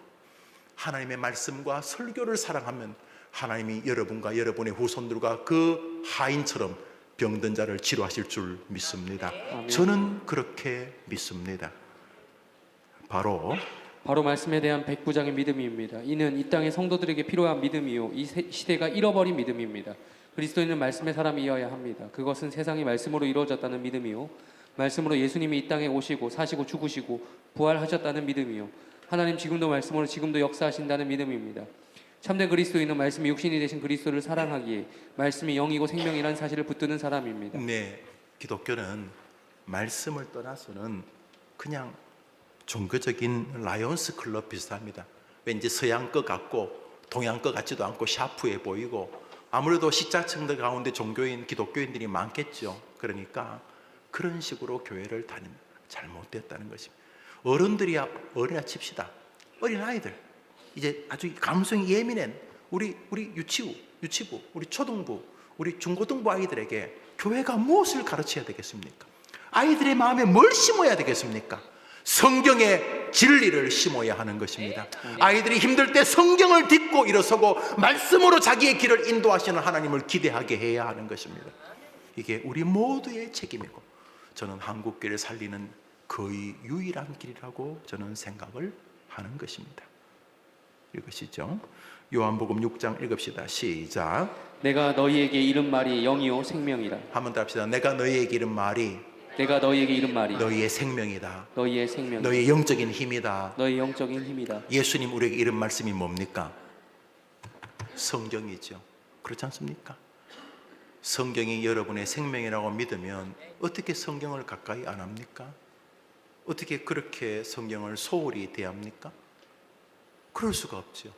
하나님의 말씀과 설교를 사랑하면 하나님이 여러분과 여러분의 후손들과 그 하인처럼 병든 자를 치료하실 줄 믿습니다.
아멘.
저는 그렇게 믿습니다. 바로
말씀에 대한 백부장의 믿음입니다. 이는 이 땅의 성도들에게 필요한 믿음이요, 이 시대가 잃어버린 믿음입니다. 그리스도인은 말씀의 사람이어야 합니다. 그것은 세상이 말씀으로 이루어졌다는 믿음이요, 말씀으로 예수님이 이 땅에 오시고 사시고 죽으시고 부활하셨다는 믿음이요, 하나님 지금도 말씀으로 지금도 역사하신다는 믿음입니다. 참된 그리스도인은 말씀이 육신이 되신 그리스도를 사랑하기에 말씀이 영이고 생명이라는 사실을 붙드는 사람입니다.
네, 기독교는 말씀을 떠나서는 그냥 종교적인 라이온스 클럽 비슷합니다. 왠지 서양 것 같고 동양 것 같지도 않고 샤프해 보이고, 아무래도 식자층들 가운데 종교인 기독교인들이 많겠죠. 그러니까 그런 식으로 교회를 다니면 잘못됐다는 것입니다. 어른들이야 어린아 칩시다. 어린아이들, 이제 아주 감성이 예민한 우리 유치부, 우리 초등부, 우리 중고등부 아이들에게 교회가 무엇을 가르쳐야 되겠습니까? 아이들의 마음에 뭘 심어야 되겠습니까? 성경의 진리를 심어야 하는 것입니다. 아이들이 힘들 때 성경을 딛고 일어서고 말씀으로 자기의 길을 인도하시는 하나님을 기대하게 해야 하는 것입니다. 이게 우리 모두의 책임이고, 저는 한국교회를 살리는 거의 유일한 길이라고 저는 생각을 하는 것입니다. 읽으시죠. 요한복음 6장 읽읍시다. 시작.
내가 너희에게 이른 말이 영이요 생명이라.
한 번 더 합시다. 내가 너희에게 이른 말이
내가 너희에게 이른 말이
너희의 생명이다.
너희의 생명,
너희의 영적인 힘이다.
너희 영적인 힘이다.
예수님 우리에게 이런 말씀이 뭡니까? 성경이죠. 그렇지 않습니까? 성경이 여러분의 생명이라고 믿으면 어떻게 성경을 가까이 안 합니까? 어떻게 그렇게 성경을 소홀히 대합니까? 그럴 수가 없죠.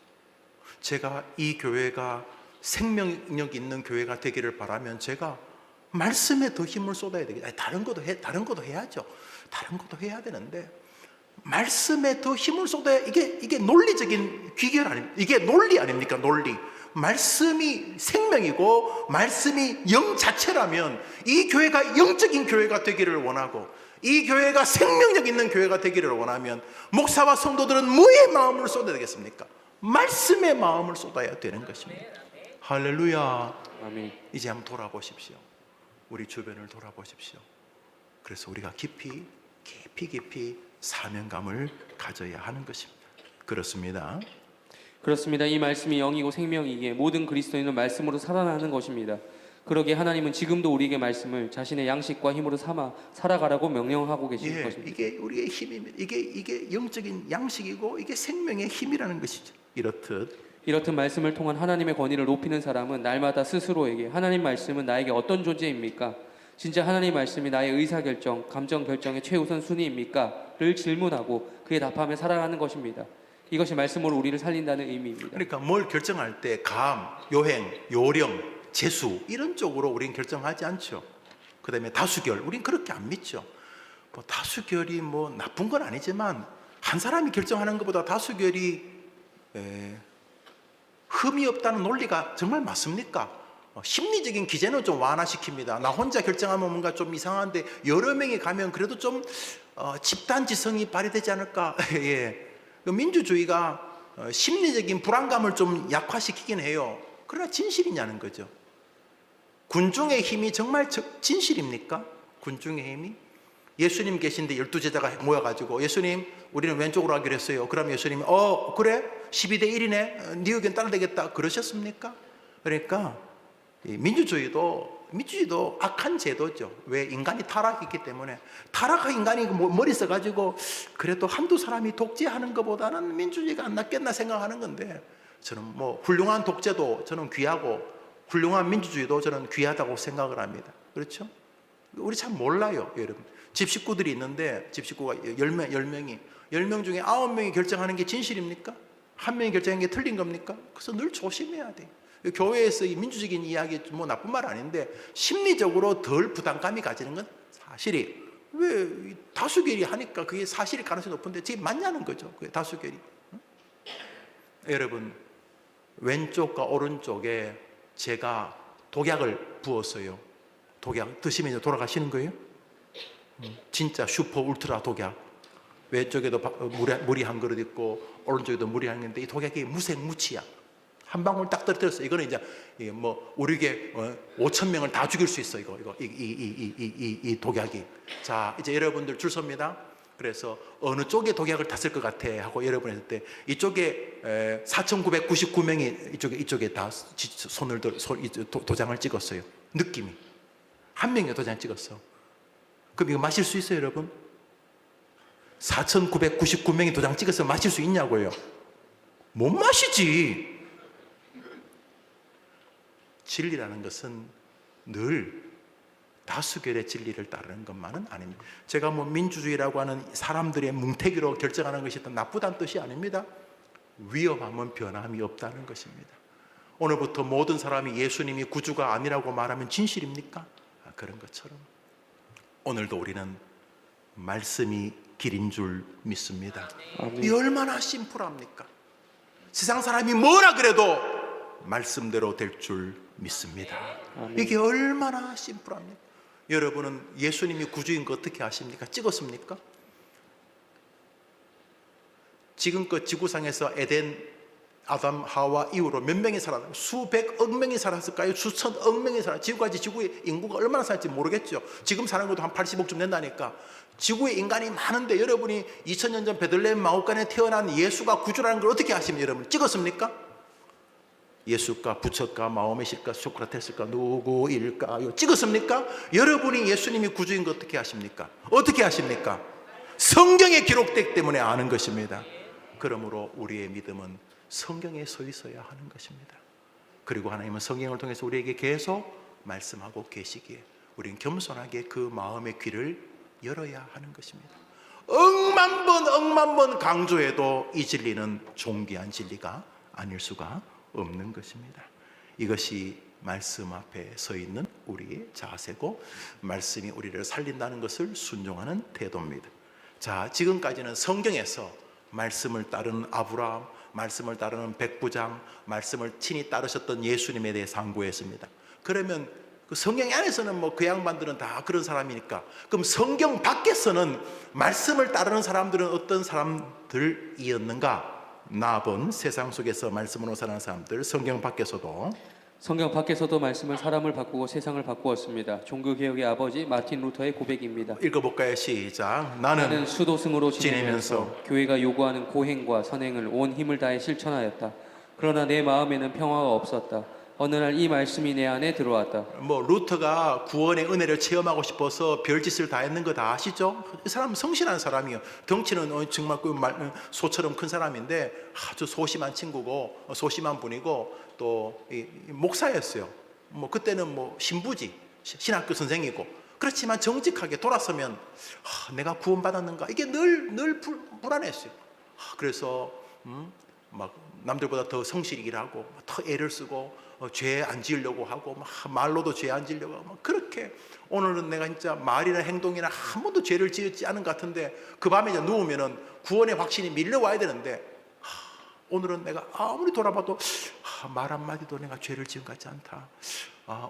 제가 이 교회가 생명력 있는 교회가 되기를 바라면 제가 말씀에 더 힘을 쏟아야 되겠다. 다른 것도 해야죠. 다른 것도 해야 되는데 말씀에 더 힘을 쏟아야 이게 논리적인 귀결 아닙니까? 이게 논리 아닙니까? 논리. 말씀이 생명이고 말씀이 영 자체라면 이 교회가 영적인 교회가 되기를 원하고 이 교회가 생명력 있는 교회가 되기를 원하면 목사와 성도들은 뭐에 마음을 쏟아야 되겠습니까? 말씀의 마음을 쏟아야 되는 것입니다. 할렐루야.
아멘.
이제 한번 돌아보십시오. 우리 주변을 돌아보십시오. 그래서 우리가 깊이 사명감을 가져야 하는 것입니다. 그렇습니다.
그렇습니다. 이 말씀이 영이고 생명이기에 모든 그리스도인은 말씀으로 살아나는 것입니다. 그러기에 하나님은 지금도 우리에게 말씀을 자신의 양식과 힘으로 삼아 살아가라고 명령하고 계시는 것입니다.
이게 우리의 힘입니다. 이게 영적인 양식이고 이게 생명의 힘이라는 것이죠.
이렇듯 말씀을 통한 하나님의 권위를 높이는 사람은 날마다 스스로에게 하나님 말씀은 나에게 어떤 존재입니까? 진짜 하나님 말씀이 나의 의사결정, 감정 결정의 최우선 순위입니까? 를 질문하고 그에 답하며 살아가는 것입니다. 이것이 말씀으로 우리를 살린다는 의미입니다.
그러니까 뭘 결정할 때 감, 요행, 요령, 재수 이런 쪽으로 우리는 결정하지 않죠. 그 다음에 다수결, 우린 그렇게 안 믿죠. 뭐 다수결이 뭐 나쁜 건 아니지만 한 사람이 결정하는 것보다 다수결이 흠이 없다는 논리가 정말 맞습니까? 심리적인 기제는 좀 완화시킵니다. 나 혼자 결정하면 뭔가 좀 이상한데 여러 명이 가면 그래도 좀 집단지성이 발휘되지 않을까? 예. 민주주의가 심리적인 불안감을 좀 약화시키긴 해요. 그러나 진실이냐는 거죠. 군중의 힘이 정말 진실입니까? 군중의 힘이? 예수님 계신데 12제자가 모여가지고 예수님 우리는 왼쪽으로 하기로 했어요. 그럼 예수님이 그래? 12대 1이네? 네 의견 따라 되겠다. 그러셨습니까? 그러니까 민주주의도 악한 제도죠. 왜? 인간이 타락했기 때문에. 타락한 인간이 머리 써가지고 그래도 한두 사람이 독재하는 것보다는 민주주의가 안 낫겠나 생각하는 건데 저는 뭐 훌륭한 독재도 저는 귀하고 훌륭한 민주주의도 저는 귀하다고 생각을 합니다. 그렇죠? 우리 참 몰라요, 여러분. 집 식구들이 있는데 집 식구가 10명 중에 9명이 결정하는 게 진실입니까? 한 명이 결정한 게 틀린 겁니까? 그래서 늘 조심해야 돼요. 교회에서 이 민주적인 이야기 뭐 나쁜 말 아닌데 심리적으로 덜 부담감이 가지는 건 사실이 왜 다수결이 하니까 그게 사실일 가능성이 높은데 그게 맞냐는 거죠. 그게 다수결이. 여러분 왼쪽과 오른쪽에 제가 독약을 부었어요. 독약 드시면 이제 돌아가시는 거예요? 진짜 슈퍼 울트라 독약. 왼쪽에도 물이 한 그릇 있고 오른쪽에도 물이 한 그릇인데 이 독약이 무색무취야. 한 방울 딱 떨어뜨렸어. 이거는 이제 뭐 우리에게 5천 명을 다 죽일 수 있어. 이 독약이. 자 이제 여러분들 줄 섭니다. 그래서 어느 쪽에 독약을 탔을 것 같아 하고 여러분 했을 때 이쪽에 4,999명이 이쪽에 다 손을 도장을 찍었어요. 느낌이 한 명이 도장 찍었어. 그럼 이거 마실 수 있어요, 여러분? 4,999명이 도장 찍어서 마실 수 있냐고요? 못 마시지. 진리라는 것은 늘 다수결의 진리를 따르는 것만은 아닙니다. 제가 뭐 민주주의라고 하는 사람들의 뭉태기로 결정하는 것이 나쁘다는 뜻이 아닙니다. 위험하면 변함이 없다는 것입니다. 오늘부터 모든 사람이 예수님이 구주가 아니라고 말하면 진실입니까? 그런 것처럼 오늘도 우리는 말씀이 길인 줄 믿습니다. 이 얼마나 심플합니까? 세상 사람이 뭐라 그래도 말씀대로 될 줄 믿습니다. 이게 얼마나 심플합니까? 여러분은 예수님이 구주인 거 어떻게 아십니까? 찍었습니까? 지금껏 지구상에서 에덴 아담 하와 이후로 몇 명이 살았나요? 수백억 명이 살았을까요? 수천억 명이 살았. 지금까지 지구의 인구가 얼마나 살지 모르겠죠. 지금 사는 것도 한 80억쯤 된다니까. 지구에 인간이 많은데 여러분이 2000년 전 베들레헴 마구간에 태어난 예수가 구주라는 걸 어떻게 아십니까? 여러분 찍었습니까? 예수가 부처가 마호메실까 소크라테스가 누구일까요? 찍었습니까? 여러분이 예수님이 구주인 거 어떻게 아십니까? 어떻게 아십니까? 성경에 기록되기 때문에 아는 것입니다. 그러므로 우리의 믿음은 성경에 서 있어야 하는 것입니다. 그리고 하나님은 성경을 통해서 우리에게 계속 말씀하고 계시기에 우리는 겸손하게 그 마음의 귀를 열어야 하는 것입니다. 억만 번 강조해도 이 진리는 존귀한 진리가 아닐 수가 없는 것입니다. 이것이 말씀 앞에 서 있는 우리의 자세고 말씀이 우리를 살린다는 것을 순종하는 태도입니다. 자, 지금까지는 성경에서 말씀을 따르는 아브라함, 말씀을 따르는 백부장, 말씀을 친히 따르셨던 예수님에 대해 상고했습니다. 그러면 그 성경 안에서는 뭐 그 양반들은 다 그런 사람이니까, 그럼 성경 밖에서는 말씀을 따르는 사람들은 어떤 사람들이었는가? 나본 세상 속에서 말씀으로 사는 사람들, 성경 밖에서도
말씀을 사람을 바꾸고 세상을 바꾸었습니다. 종교개혁의 아버지 마틴 루터의 고백입니다.
읽어볼까요? 시작.
나는 수도승으로 지내면서 교회가 요구하는 고행과 선행을 온 힘을 다해 실천하였다. 그러나 내 마음에는 평화가 없었다. 어느 날 이 말씀이 내 안에 들어왔다.
뭐 루터가 구원의 은혜를 체험하고 싶어서 별짓을 다 했는 거 다 아시죠? 이 사람은 성실한 사람이에요. 덩치는 정말 그 소처럼 큰 사람인데 아주 소심한 친구고 소심한 분이고 또 목사였어요. 뭐 그때는 뭐 신부지, 신학교 선생이고. 그렇지만 정직하게 돌아서면 내가 구원받았는가 이게 늘 불안했어요. 그래서 막 남들보다 더 성실히 일하고 더 애를 쓰고 죄 안 지으려고 하고 말로도 죄 안 지으려고 하고 그렇게 오늘은 내가 진짜 말이나 행동이나 한 번도 죄를 지었지 않은 것 같은데 그 밤에 이제 누우면은 구원의 확신이 밀려와야 되는데 오늘은 내가 아무리 돌아봐도 말 한마디도 내가 죄를 지은 것 같지 않다.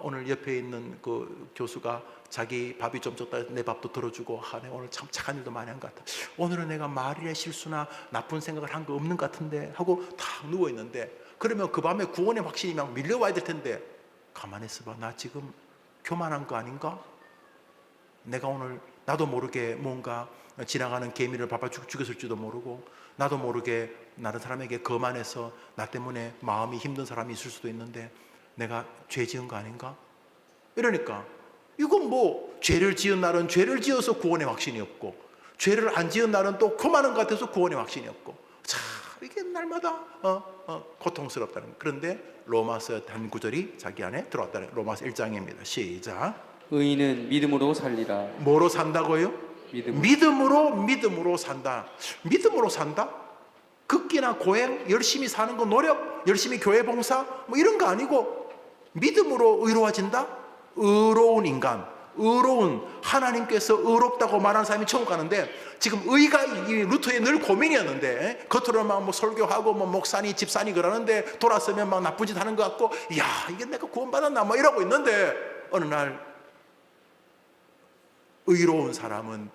오늘 옆에 있는 그 교수가 자기 밥이 좀 적다 내 밥도 들어주고 내가 오늘 참 착한 일도 많이 한 것 같다. 오늘은 내가 말이나 실수나 나쁜 생각을 한 거 없는 것 같은데 하고 탁 누워있는데 그러면 그 밤에 구원의 확신이 막 밀려와야 될 텐데 가만히 있어봐. 나 지금 교만한 거 아닌가? 내가 오늘 나도 모르게 뭔가 지나가는 개미를 밟아 죽였을지도 모르고 나도 모르게 다른 사람에게 거만해서 나 때문에 마음이 힘든 사람이 있을 수도 있는데 내가 죄 지은 거 아닌가? 이러니까 이건 뭐 죄를 지은 날은 죄를 지어서 구원의 확신이 없고 죄를 안 지은 날은 또 교만한 것 같아서 구원의 확신이 없고 참 이게 날마다 고통스럽다는 거예요. 그런데 로마서 한 구절이 자기 안에 들어왔다는 거예요. 로마서 1장입니다. 시작.
의인은 믿음으로 살리라.
뭐로 산다고요? 믿음으로 산다. 믿음으로 산다? 극기나 고행, 열심히 사는 거, 노력, 열심히 교회 봉사 뭐 이런 거 아니고 믿음으로 의로워진다? 의로운 인간, 의로운 하나님께서 의롭다고 말하는 사람이 천국 가는데 지금 의가 이 루터의 늘 고민이었는데 겉으로만 뭐 설교하고 뭐 목사니 집사니 그러는데 돌아서면 막 나쁜 짓 하는 것 같고 야 이게 내가 구원받았나 뭐 이러고 있는데 어느 날 의로운 사람은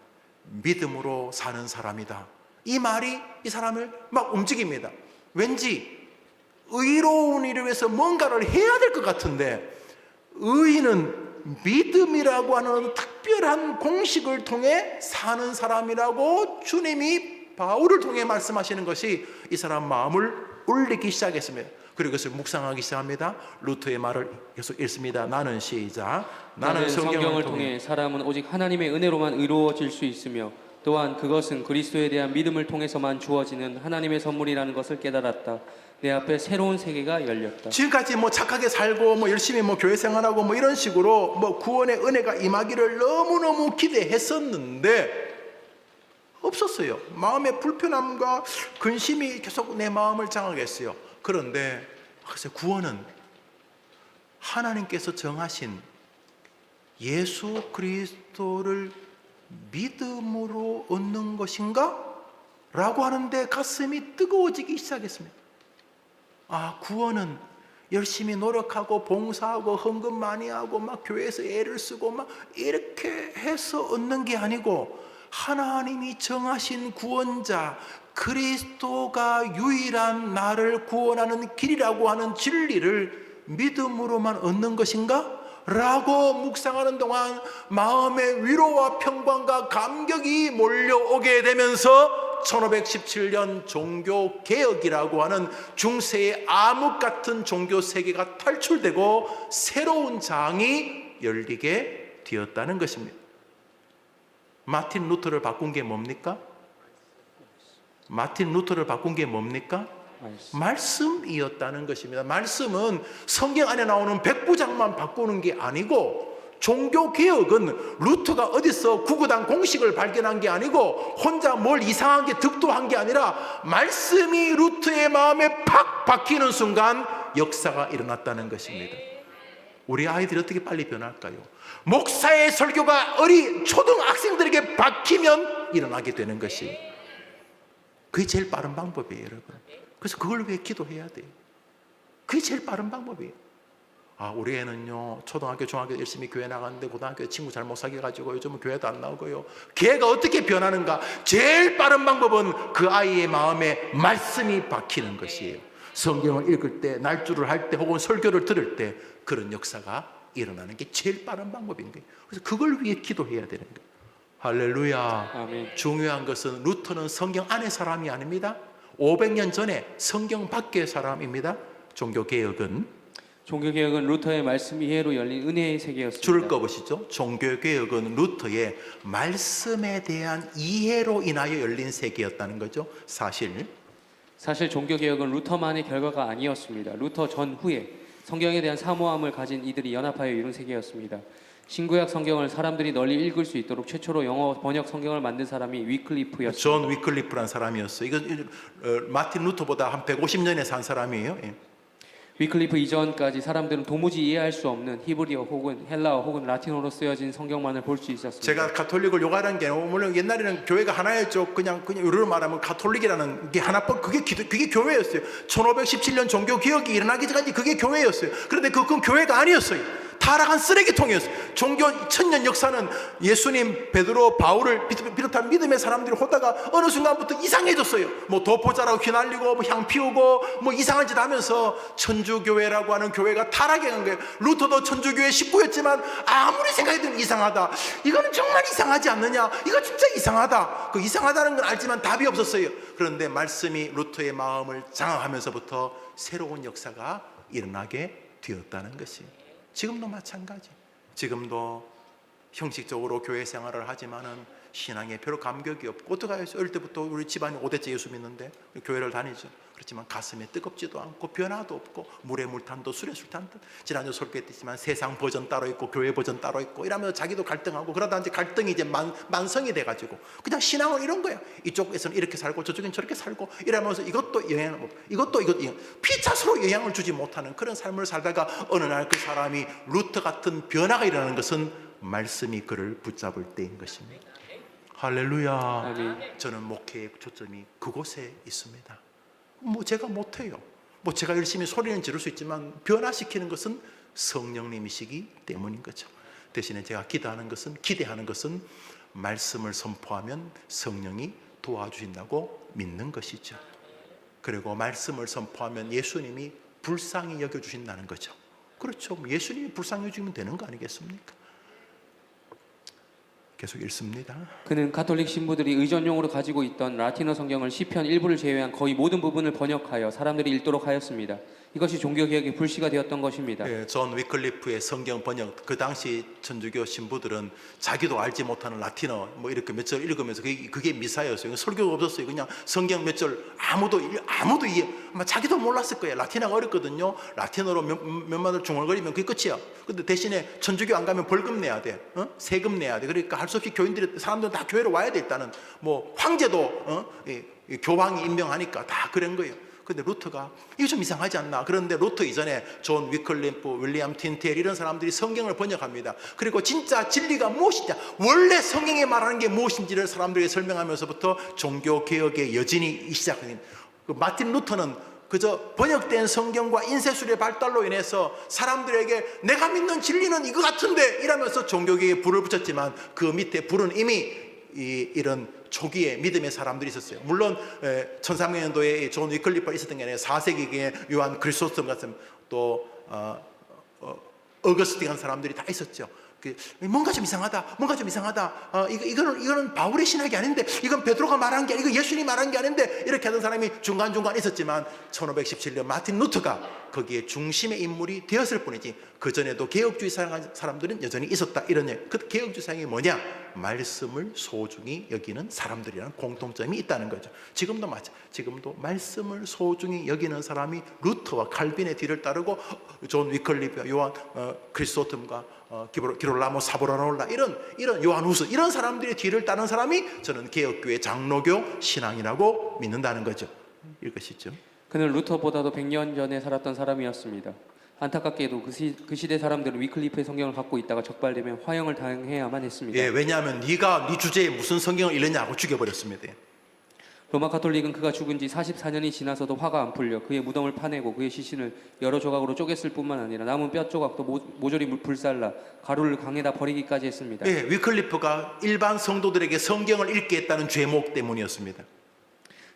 믿음으로 사는 사람이다. 이 말이 이 사람을 막 움직입니다. 왠지 의로운 일을 위해서 뭔가를 해야 될 것 같은데 의인은 믿음이라고 하는 특별한 공식을 통해 사는 사람이라고 주님이 바울을 통해 말씀하시는 것이 이 사람 마음을 울리기 시작했습니다. 그리고 그것을 묵상하기 시작합니다. 루터의 말을 계속 읽습니다. 나는 시작. 나는 성경을 통해
사람은 오직 하나님의 은혜로만 의로워질 수 있으며 또한 그것은 그리스도에 대한 믿음을 통해서만 주어지는 하나님의 선물이라는 것을 깨달았다. 내 앞에 새로운 세계가 열렸다.
지금까지 뭐 착하게 살고 뭐 열심히 뭐 교회 생활하고 뭐 이런 식으로 뭐 구원의 은혜가 임하기를 너무너무 기대했었는데 없었어요. 마음의 불편함과 근심이 계속 내 마음을 장하게 했어요. 그런데 글쎄 구원은 하나님께서 정하신 예수 그리스도를 믿음으로 얻는 것인가? 라고 하는데 가슴이 뜨거워지기 시작했습니다. 구원은 열심히 노력하고 봉사하고 헌금 많이 하고 막 교회에서 애를 쓰고 막 이렇게 해서 얻는 게 아니고 하나님이 정하신 구원자 그리스도가 유일한 나를 구원하는 길이라고 하는 진리를 믿음으로만 얻는 것인가? 라고 묵상하는 동안 마음의 위로와 평강과 감격이 몰려오게 되면서 1517년 종교개혁이라고 하는 중세의 암흑 같은 종교 세계가 탈출되고 새로운 장이 열리게 되었다는 것입니다. 마틴 루터를 바꾼 게 뭡니까? 마틴 루터를 바꾼 게 뭡니까? 말씀이었다는 것입니다. 말씀은 성경 안에 나오는 백부장만 바꾸는 게 아니고, 종교개혁은 루터가 어디서 구구단 공식을 발견한 게 아니고 혼자 뭘 이상한 게 득도한 게 아니라 말씀이 루터의 마음에 팍 박히는 순간 역사가 일어났다는 것입니다. 우리 아이들이 어떻게 빨리 변할까요? 목사의 설교가 어린 초등학생들에게 박히면 일어나게 되는 것이, 그게 제일 빠른 방법이에요, 여러분. 그래서 그걸 위해 기도해야 돼요. 그게 제일 빠른 방법이에요. 우리 애는요, 초등학교, 중학교 열심히 교회 나갔는데 고등학교 친구 잘못 사귀어가지고 요즘은 교회도 안 나오고요. 걔가 어떻게 변하는가? 제일 빠른 방법은 그 아이의 마음에 말씀이 박히는 것이에요. 성경을 읽을 때, 날주를 할 때, 혹은 설교를 들을 때 그런 역사가 일어나는 게 제일 빠른 방법인 거예요. 그래서 그걸 위해 기도해야 되는 거예요. 할렐루야.
아멘.
중요한 것은 루터는 성경 안의 사람이 아닙니다. 500년 전에 성경 밖의 사람입니다. 종교개혁은
루터의 말씀 이해로 열린 은혜의 세계였습니다.
줄을 꺼보시죠. 종교개혁은 루터의 말씀에 대한 이해로 인하여 열린 세계였다는 거죠. 사실
종교개혁은 루터만의 결과가 아니었습니다. 루터 전후에 성경에 대한 사모함을 가진 이들이 연합하여 이룬 세계였습니다. 신구약 성경을 사람들이 널리 읽을 수 있도록 최초로 영어 번역 성경을 만든 사람이 위클리프였습니다.
존 위클리프라는 사람이었어요. 이거 마틴 루터보다 한 150년에 산 사람이에요. 예.
위클리프 이전까지 사람들은 도무지 이해할 수 없는 히브리어 혹은 헬라어 혹은 라틴어로 쓰여진 성경만을 볼 수 있었습니다.
제가 가톨릭을 요구하는 게, 물론 옛날에는 교회가 하나였죠. 그냥 요로 말하면 가톨릭이라는 게 하나뿐, 그게 교회였어요. 1517년 종교 개혁이 일어나기 전까지 그게 교회였어요. 그런데 그건 교회가 아니었어요. 타락한 쓰레기통이었어요. 종교 1000년 역사는 예수님, 베드로, 바울을 비롯한 믿음의 사람들이 오다가 어느 순간부터 이상해졌어요. 뭐 도포자라고 휘날리고 뭐 향 피우고 뭐 이상한 짓 하면서 천주교회라고 하는 교회가 타락해 간 거예요. 루터도 천주교회 식구였지만 아무리 생각해도 이상하다. 이거는 정말 이상하지 않느냐? 이거 진짜 이상하다. 그 이상하다는 건 알지만 답이 없었어요. 그런데 말씀이 루터의 마음을 장악하면서부터 새로운 역사가 일어나게 되었다는 것이에요. 지금도 마찬가지. 지금도 형식적으로 교회 생활을 하지만은 신앙에 별로 감격이 없고, 어떡해요? 어릴 때부터 우리 집안이 5대째 예수 믿는데 교회를 다니죠. 그렇지만 가슴에 뜨겁지도 않고 변화도 없고, 물에 물탄도 술에 술탄도. 지난주 설교했지만 세상 버전 따로 있고 교회 버전 따로 있고 이러면서 자기도 갈등하고, 그러다 이제 갈등이 이제 만성이 돼가지고 그냥 신앙은 이런 거야. 이쪽에서는 이렇게 살고 저쪽엔 저렇게 살고 이러면서 이것도 영향을, 이것도 피차 서로 영향을 주지 못하는 그런 삶을 살다가 어느 날 그 사람이 루터 같은 변화가 일어나는 것은 말씀이 그를 붙잡을 때인 것입니다. 할렐루야.
아멘.
저는 목회의 초점이 그곳에 있습니다. 뭐 제가 못해요. 뭐 제가 열심히 소리는 지를 수 있지만 변화시키는 것은 성령님이시기 때문인 거죠. 대신에 제가 기대하는 것은 말씀을 선포하면 성령이 도와주신다고 믿는 것이죠. 그리고 말씀을 선포하면 예수님이 불쌍히 여겨주신다는 거죠. 그렇죠. 예수님이 불쌍히 여겨주면 되는 거 아니겠습니까? 계속 읽습니다.
그는 가톨릭 신부들이 의전용으로 가지고 있던 라틴어 성경을 시편 일부를 제외한 거의 모든 부분을 번역하여 사람들이 읽도록 하였습니다. 이것이 종교개혁의 불씨가 되었던 것입니다.
예, 존 위클리프의 성경 번역, 그 당시 천주교 신부들은 자기도 알지 못하는 라틴어 뭐 이렇게 몇 절 읽으면서 그게 미사였어요. 설교가 없었어요. 그냥 성경 몇 절 아무도 이해, 아마 자기도 몰랐을 거예요. 라틴어가 어렵거든요. 라틴어로 몇 마디 중얼거리면 그게 끝이야. 근데 대신에 천주교 안 가면 벌금 내야 돼, 세금 내야 돼. 그러니까 할 수 없이 사람들은 다 교회로 와야 돼. 일단은 뭐 황제도 교황이 임명하니까 다 그런 거예요. 근데 루터가 이거 좀 이상하지 않나? 그런데 루터 이전에 존 위클리프, 윌리엄 틴텔 이런 사람들이 성경을 번역합니다. 그리고 진짜 진리가 무엇이냐, 원래 성경에 말하는 게 무엇인지를 사람들에게 설명하면서부터 종교개혁의 여진이 시작합니다. 마틴 루터는 그저 번역된 성경과 인쇄술의 발달로 인해서 사람들에게 내가 믿는 진리는 이거 같은데 이러면서 종교개혁에 불을 붙였지만 그 밑에 불은 이미 이런 초기에 믿음의 사람들이 있었어요. 물론 1300년도에 존 위클리프가 있었던 게 아니라 4세기에 요한 크리소스톰 같은 또 어거스틴 같은 사람들이 다 있었죠. 뭔가 좀 이상하다. 이거는 바울의 신학이 아닌데, 이건 베드로가 말한 게 아니고, 이거 예수님이 말한 게 아닌데, 이렇게 하던 사람이 중간중간 있었지만 1517년 마틴 루터가 거기에 중심의 인물이 되었을 뿐이지, 그 전에도 개혁주의 사람들은 여전히 있었다. 이런 그 개혁주의 사상이 뭐냐? 말씀을 소중히 여기는 사람들이라는 공통점이 있다는 거죠. 지금도 마찬가지. 지금도 말씀을 소중히 여기는 사람이 루터와 칼빈의 뒤를 따르고 존 위클리프, 요한 크리스토톰과 기롤라모 사보라놀라 이런 요한 후스 이런 사람들의 뒤를 따르는 사람이 저는 개혁교회 장로교 신앙이라고 믿는다는 거죠. 이것이죠.
그는 루터보다도 100년 전에 살았던 사람이었습니다. 안타깝게도 그 시대 사람들은 위클리프의 성경을 갖고 있다가 적발되면 화형을 당해야만 했습니다.
예, 왜냐하면 네가 네 주제에 무슨 성경을 읽느냐고 죽여버렸습니다.
로마 가톨릭은 그가 죽은 지 44년이 지나서도 화가 안 풀려 그의 무덤을 파내고 그의 시신을 여러 조각으로 쪼갰을 뿐만 아니라 남은 뼈 조각도 모조리 불살라 가루를 강에다 버리기까지 했습니다.
예, 위클리프가 일반 성도들에게 성경을 읽게 했다는 죄목 때문이었습니다.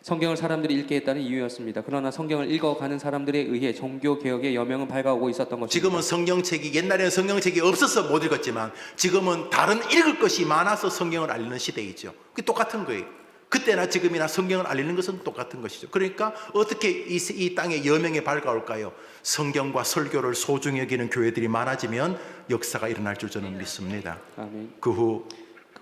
성경을 사람들이 읽게 했다는 이유였습니다. 그러나 성경을 읽어가는 사람들에 의해 종교 개혁의 여명은 밝아오고 있었던 것입니다.
지금은 성경책이, 옛날에는 성경책이 없어서 못 읽었지만 지금은 다른 읽을 것이 많아서 성경을 알리는 시대이죠. 그게 똑같은 거예요. 그때나 지금이나 성경을 알리는 것은 똑같은 것이죠. 그러니까 어떻게 이 땅의 여명이 밝아올까요? 성경과 설교를 소중히 여기는 교회들이 많아지면 역사가 일어날 줄 저는 믿습니다.
아멘.
그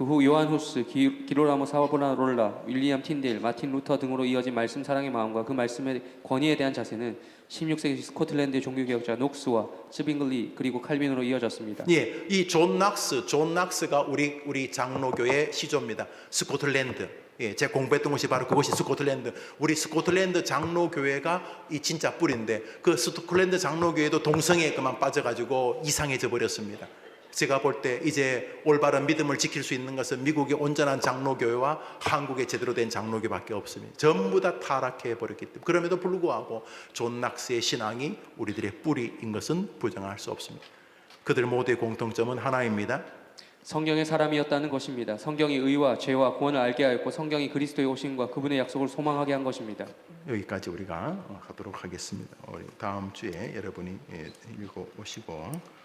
후
요한 후스, 기로라모 사보나롤라, 윌리엄 틴데일, 마틴 루터 등으로 이어진 말씀 사랑의 마음과 그 말씀의 권위에 대한 자세는 16세기 스코틀랜드의 종교개혁자 녹스와 츠빙글리 그리고 칼빈으로 이어졌습니다.
예, 이 존 낙스가 우리 장로교의 시조입니다. 스코틀랜드. 예, 제가 공부했던 곳이 바로 그것이 스코틀랜드. 우리 스코틀랜드 장로교회가 이 진짜 뿌리인데 그 스코틀랜드 장로교회도 동성애에 그만 빠져가지고 이상해져 버렸습니다. 제가 볼 때 이제 올바른 믿음을 지킬 수 있는 것은 미국의 온전한 장로교회와 한국의 제대로 된 장로교밖에 없습니다. 전부 다 타락해 버렸기 때문에. 그럼에도 불구하고 존 낙스의 신앙이 우리들의 뿌리인 것은 부정할 수 없습니다. 그들 모두의 공통점은 하나입니다.
성경의 사람이었다는 것입니다. 성경이 의와 죄와 구원을 알게 하였고 성경이 그리스도의 오심과 그분의 약속을 소망하게 한 것입니다.
여기까지 우리가 하도록 하겠습니다. 다음 주에 여러분이 읽어보시고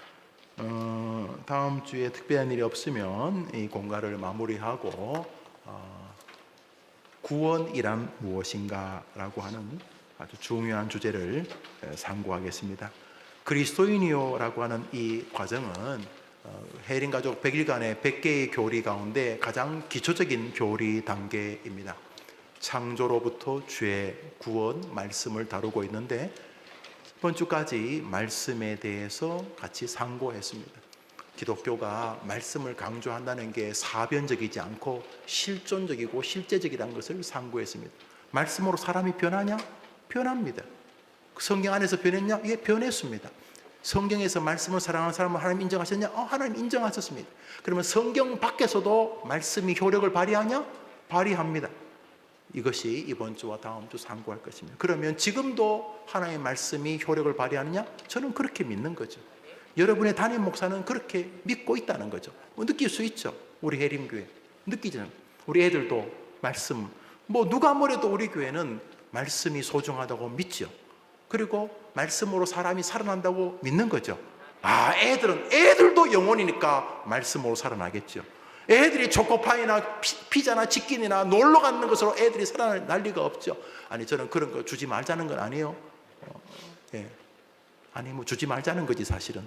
다음 주에 특별한 일이 없으면 이 공가를 마무리하고 구원이란 무엇인가 라고 하는 아주 중요한 주제를 상고하겠습니다. 그리스도인이요라고 하는 이 과정은 해린 가족 100일간의 100개의 교리 가운데 가장 기초적인 교리 단계입니다. 창조로부터 죄, 구원, 말씀을 다루고 있는데 이번 주까지 말씀에 대해서 같이 상고했습니다. 기독교가 말씀을 강조한다는 게 사변적이지 않고 실존적이고 실제적이라는 것을 상고했습니다. 말씀으로 사람이 변하냐? 변합니다. 성경 안에서 변했냐? 예, 변했습니다. 성경에서 말씀을 사랑하는 사람을 하나님 인정하셨냐? 하나님 인정하셨습니다. 그러면 성경 밖에서도 말씀이 효력을 발휘하냐? 발휘합니다. 이것이 이번 주와 다음 주 상고할 것입니다. 그러면 지금도 하나님의 말씀이 효력을 발휘하느냐? 저는 그렇게 믿는 거죠. 여러분의 담임 목사는 그렇게 믿고 있다는 거죠. 느낄 수 있죠. 우리 해림교회 느끼잖아요. 우리 애들도 말씀, 누가 뭐래도 우리 교회는 말씀이 소중하다고 믿죠. 그리고 말씀으로 사람이 살아난다고 믿는 거죠. 애들도 영혼이니까 말씀으로 살아나겠죠. 애들이 초코파이나 피자나 치킨이나 놀러 가는 것으로 애들이 살아날 리가 없죠. 아니, 저는 그런 거 주지 말자는 건 아니에요. 주지 말자는 거지 사실은.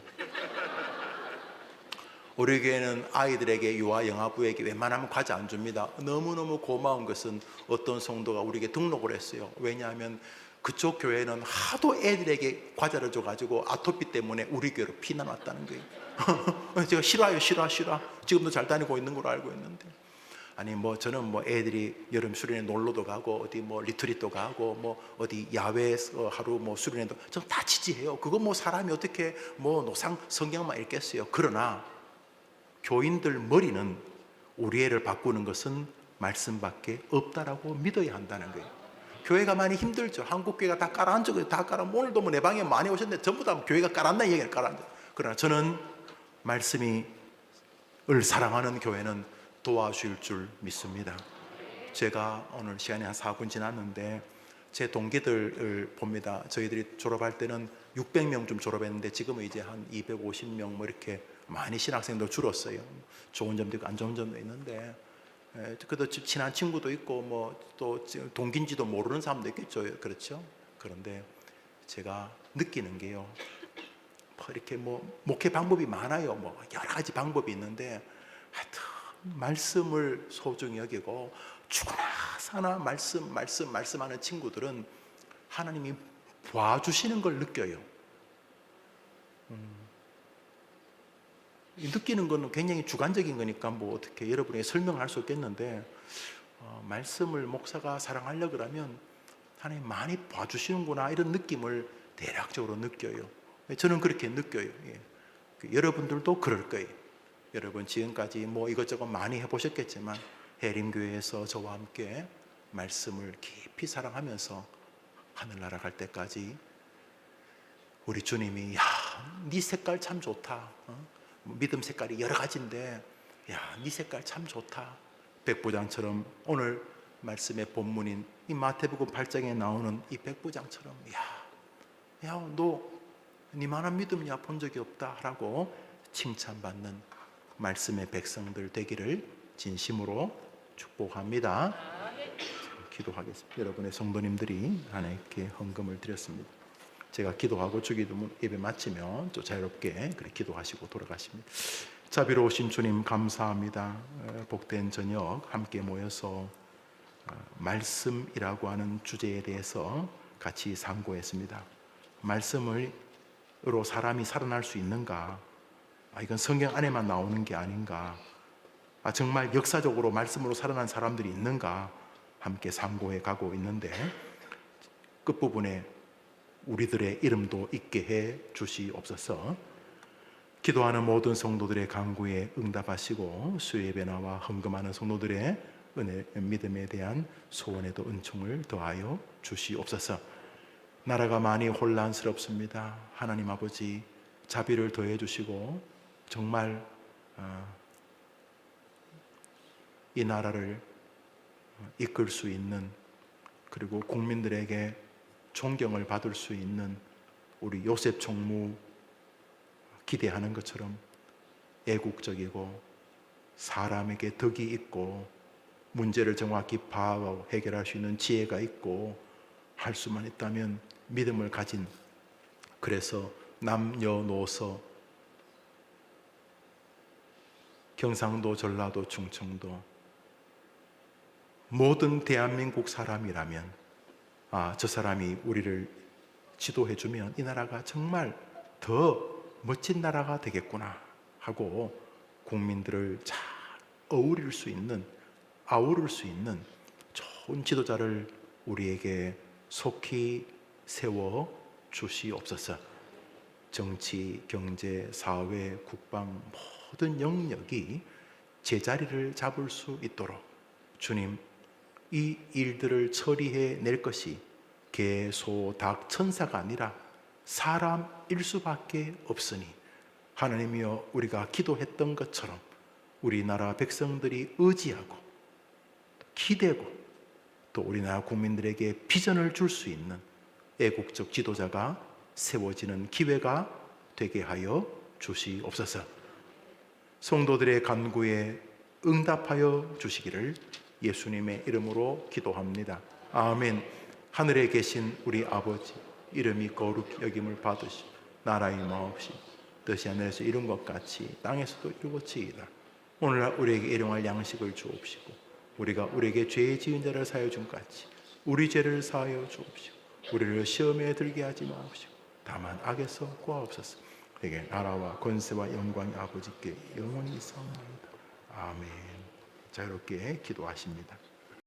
우리 교회는 아이들에게 유아 영아부에게 웬만하면 과자 안 줍니다. 너무너무 고마운 것은 어떤 성도가 우리에게 등록을 했어요. 왜냐하면 그쪽 교회는 하도 애들에게 과자를 줘가지고 아토피 때문에 우리 교회로 피난 왔다는 거예요. 제가 싫어요. 지금도 잘 다니고 있는 걸로 알고 있는데. 저는 애들이 여름 수련회 놀러도 가고 어디 리트릿도 가고 어디 야외에서 하루 수련회도 전 다 지지해요. 그거 사람이 어떻게 노상 성경만 읽겠어요. 그러나 교인들 머리는 우리 애를 바꾸는 것은 말씀밖에 없다라고 믿어야 한다는 거예요. 교회가 많이 힘들죠. 한국 교회가 다 깔아앉고 다 오늘도 내 방에 많이 오셨는데 전부 다 교회가 깔았나 얘기를 깔아앉아. 그러나 저는 말씀을 사랑하는 교회는 도와줄 줄 믿습니다. 제가 오늘 시간이 한 4분 지났는데 제 동기들을 봅니다. 저희들이 졸업할 때는 600명 좀 졸업했는데 지금은 이제 한 250명 뭐 이렇게 많이 신학생도 줄었어요. 좋은 점도 있고 안 좋은 점도 있는데, 그래도 친한 친구도 있고 뭐 또 동기인지도 모르는 사람도 있겠죠. 그렇죠? 그런데 제가 느끼는 게요, 뭐 이렇게 뭐 목회 방법이 많아요. 뭐 여러 가지 방법이 있는데 하여튼 말씀을 소중히 여기고 죽으나 사나 말씀하는 친구들은 하나님이 봐주시는 걸 느껴요. 느끼는 거는 굉장히 주관적인 거니까 뭐 어떻게 여러분에게 설명할 수 없겠는데, 말씀을 목사가 사랑하려고 그러면 하나님 많이 봐주시는구나 이런 느낌을 대략적으로 느껴요. 저는 그렇게 느껴요. 여러분들도 그럴 거예요. 여러분 지금까지 뭐 이것저것 많이 해보셨겠지만 해림교회에서 저와 함께 말씀을 깊이 사랑하면서 하늘나라 갈 때까지 우리 주님이 야, 네 색깔 참 좋다. 믿음 색깔이 여러 가지인데 야, 네 색깔 참 좋다. 백부장처럼 오늘 말씀의 본문인 이 마태복음 8장에 나오는 이 백부장처럼 야, 너 니만한 믿음이야 본 적이 없다라고 칭찬받는 말씀의 백성들 되기를 진심으로 축복합니다. 기도하겠습니다. 여러분의 성도님들이 하나님께 헌금을 드렸습니다. 제가 기도하고 주기도 예배 마치면 또 자유롭게 그렇게 기도하시고 돌아가십니다. 자비로우신 주님 감사합니다. 복된 저녁 함께 모여서 말씀이라고 하는 주제에 대해서 같이 상고했습니다. 말씀으로 사람이 살아날 수 있는가? 이건 성경 안에만 나오는 게 아닌가? 정말 역사적으로 말씀으로 살아난 사람들이 있는가? 함께 상고해 가고 있는데 끝부분에 우리들의 이름도 있게 해 주시옵소서. 기도하는 모든 성도들의 간구에 응답하시고 수예배 나와 헌금하는 성도들의 은혜, 믿음에 대한 소원에도 은총을 더하여 주시옵소서. 나라가 많이 혼란스럽습니다. 하나님 아버지 자비를 더해 주시고 정말 이 나라를 이끌 수 있는, 그리고 국민들에게 존경을 받을 수 있는 우리 요셉 총무 기대하는 것처럼 애국적이고 사람에게 덕이 있고 문제를 정확히 파악하고 해결할 수 있는 지혜가 있고 할 수만 있다면 믿음을 가진, 그래서 남녀노소 경상도 전라도 충청도 모든 대한민국 사람이라면 저 사람이 우리를 지도해주면 이 나라가 정말 더 멋진 나라가 되겠구나 하고 국민들을 잘 어우릴 수 있는, 아우를 수 있는 좋은 지도자를 우리에게 속히 세워 주시옵소서. 정치, 경제, 사회, 국방 모든 영역이 제자리를 잡을 수 있도록 주님, 이 일들을 처리해 낼 것이 개, 소, 닭, 천사가 아니라 사람일 수밖에 없으니 하나님이여, 우리가 기도했던 것처럼 우리나라 백성들이 의지하고 기대고 또 우리나라 국민들에게 비전을 줄 수 있는 애국적 지도자가 세워지는 기회가 되게 하여 주시옵소서. 성도들의 간구에 응답하여 주시기를 예수님의 이름으로 기도합니다. 아멘. 하늘에 계신 우리 아버지, 이름이 거룩히 여김을 받으시고 나라의 마옵시고 뜻이 하늘에서 이룬 것 같이 땅에서도 이루어지이다. 오늘날 우리에게 일용할 양식을 주옵시고 우리가 우리에게 죄 지은 자를 사하여 준 같이 우리 죄를 사하여 주옵시고 우리를 시험에 들게 하지 마옵시고 다만 악에서 구하옵소서. 내게 나라와 권세와 영광이 아버지께 영원히 있사옵나이다. 아멘. 자유롭게 기도하십니다.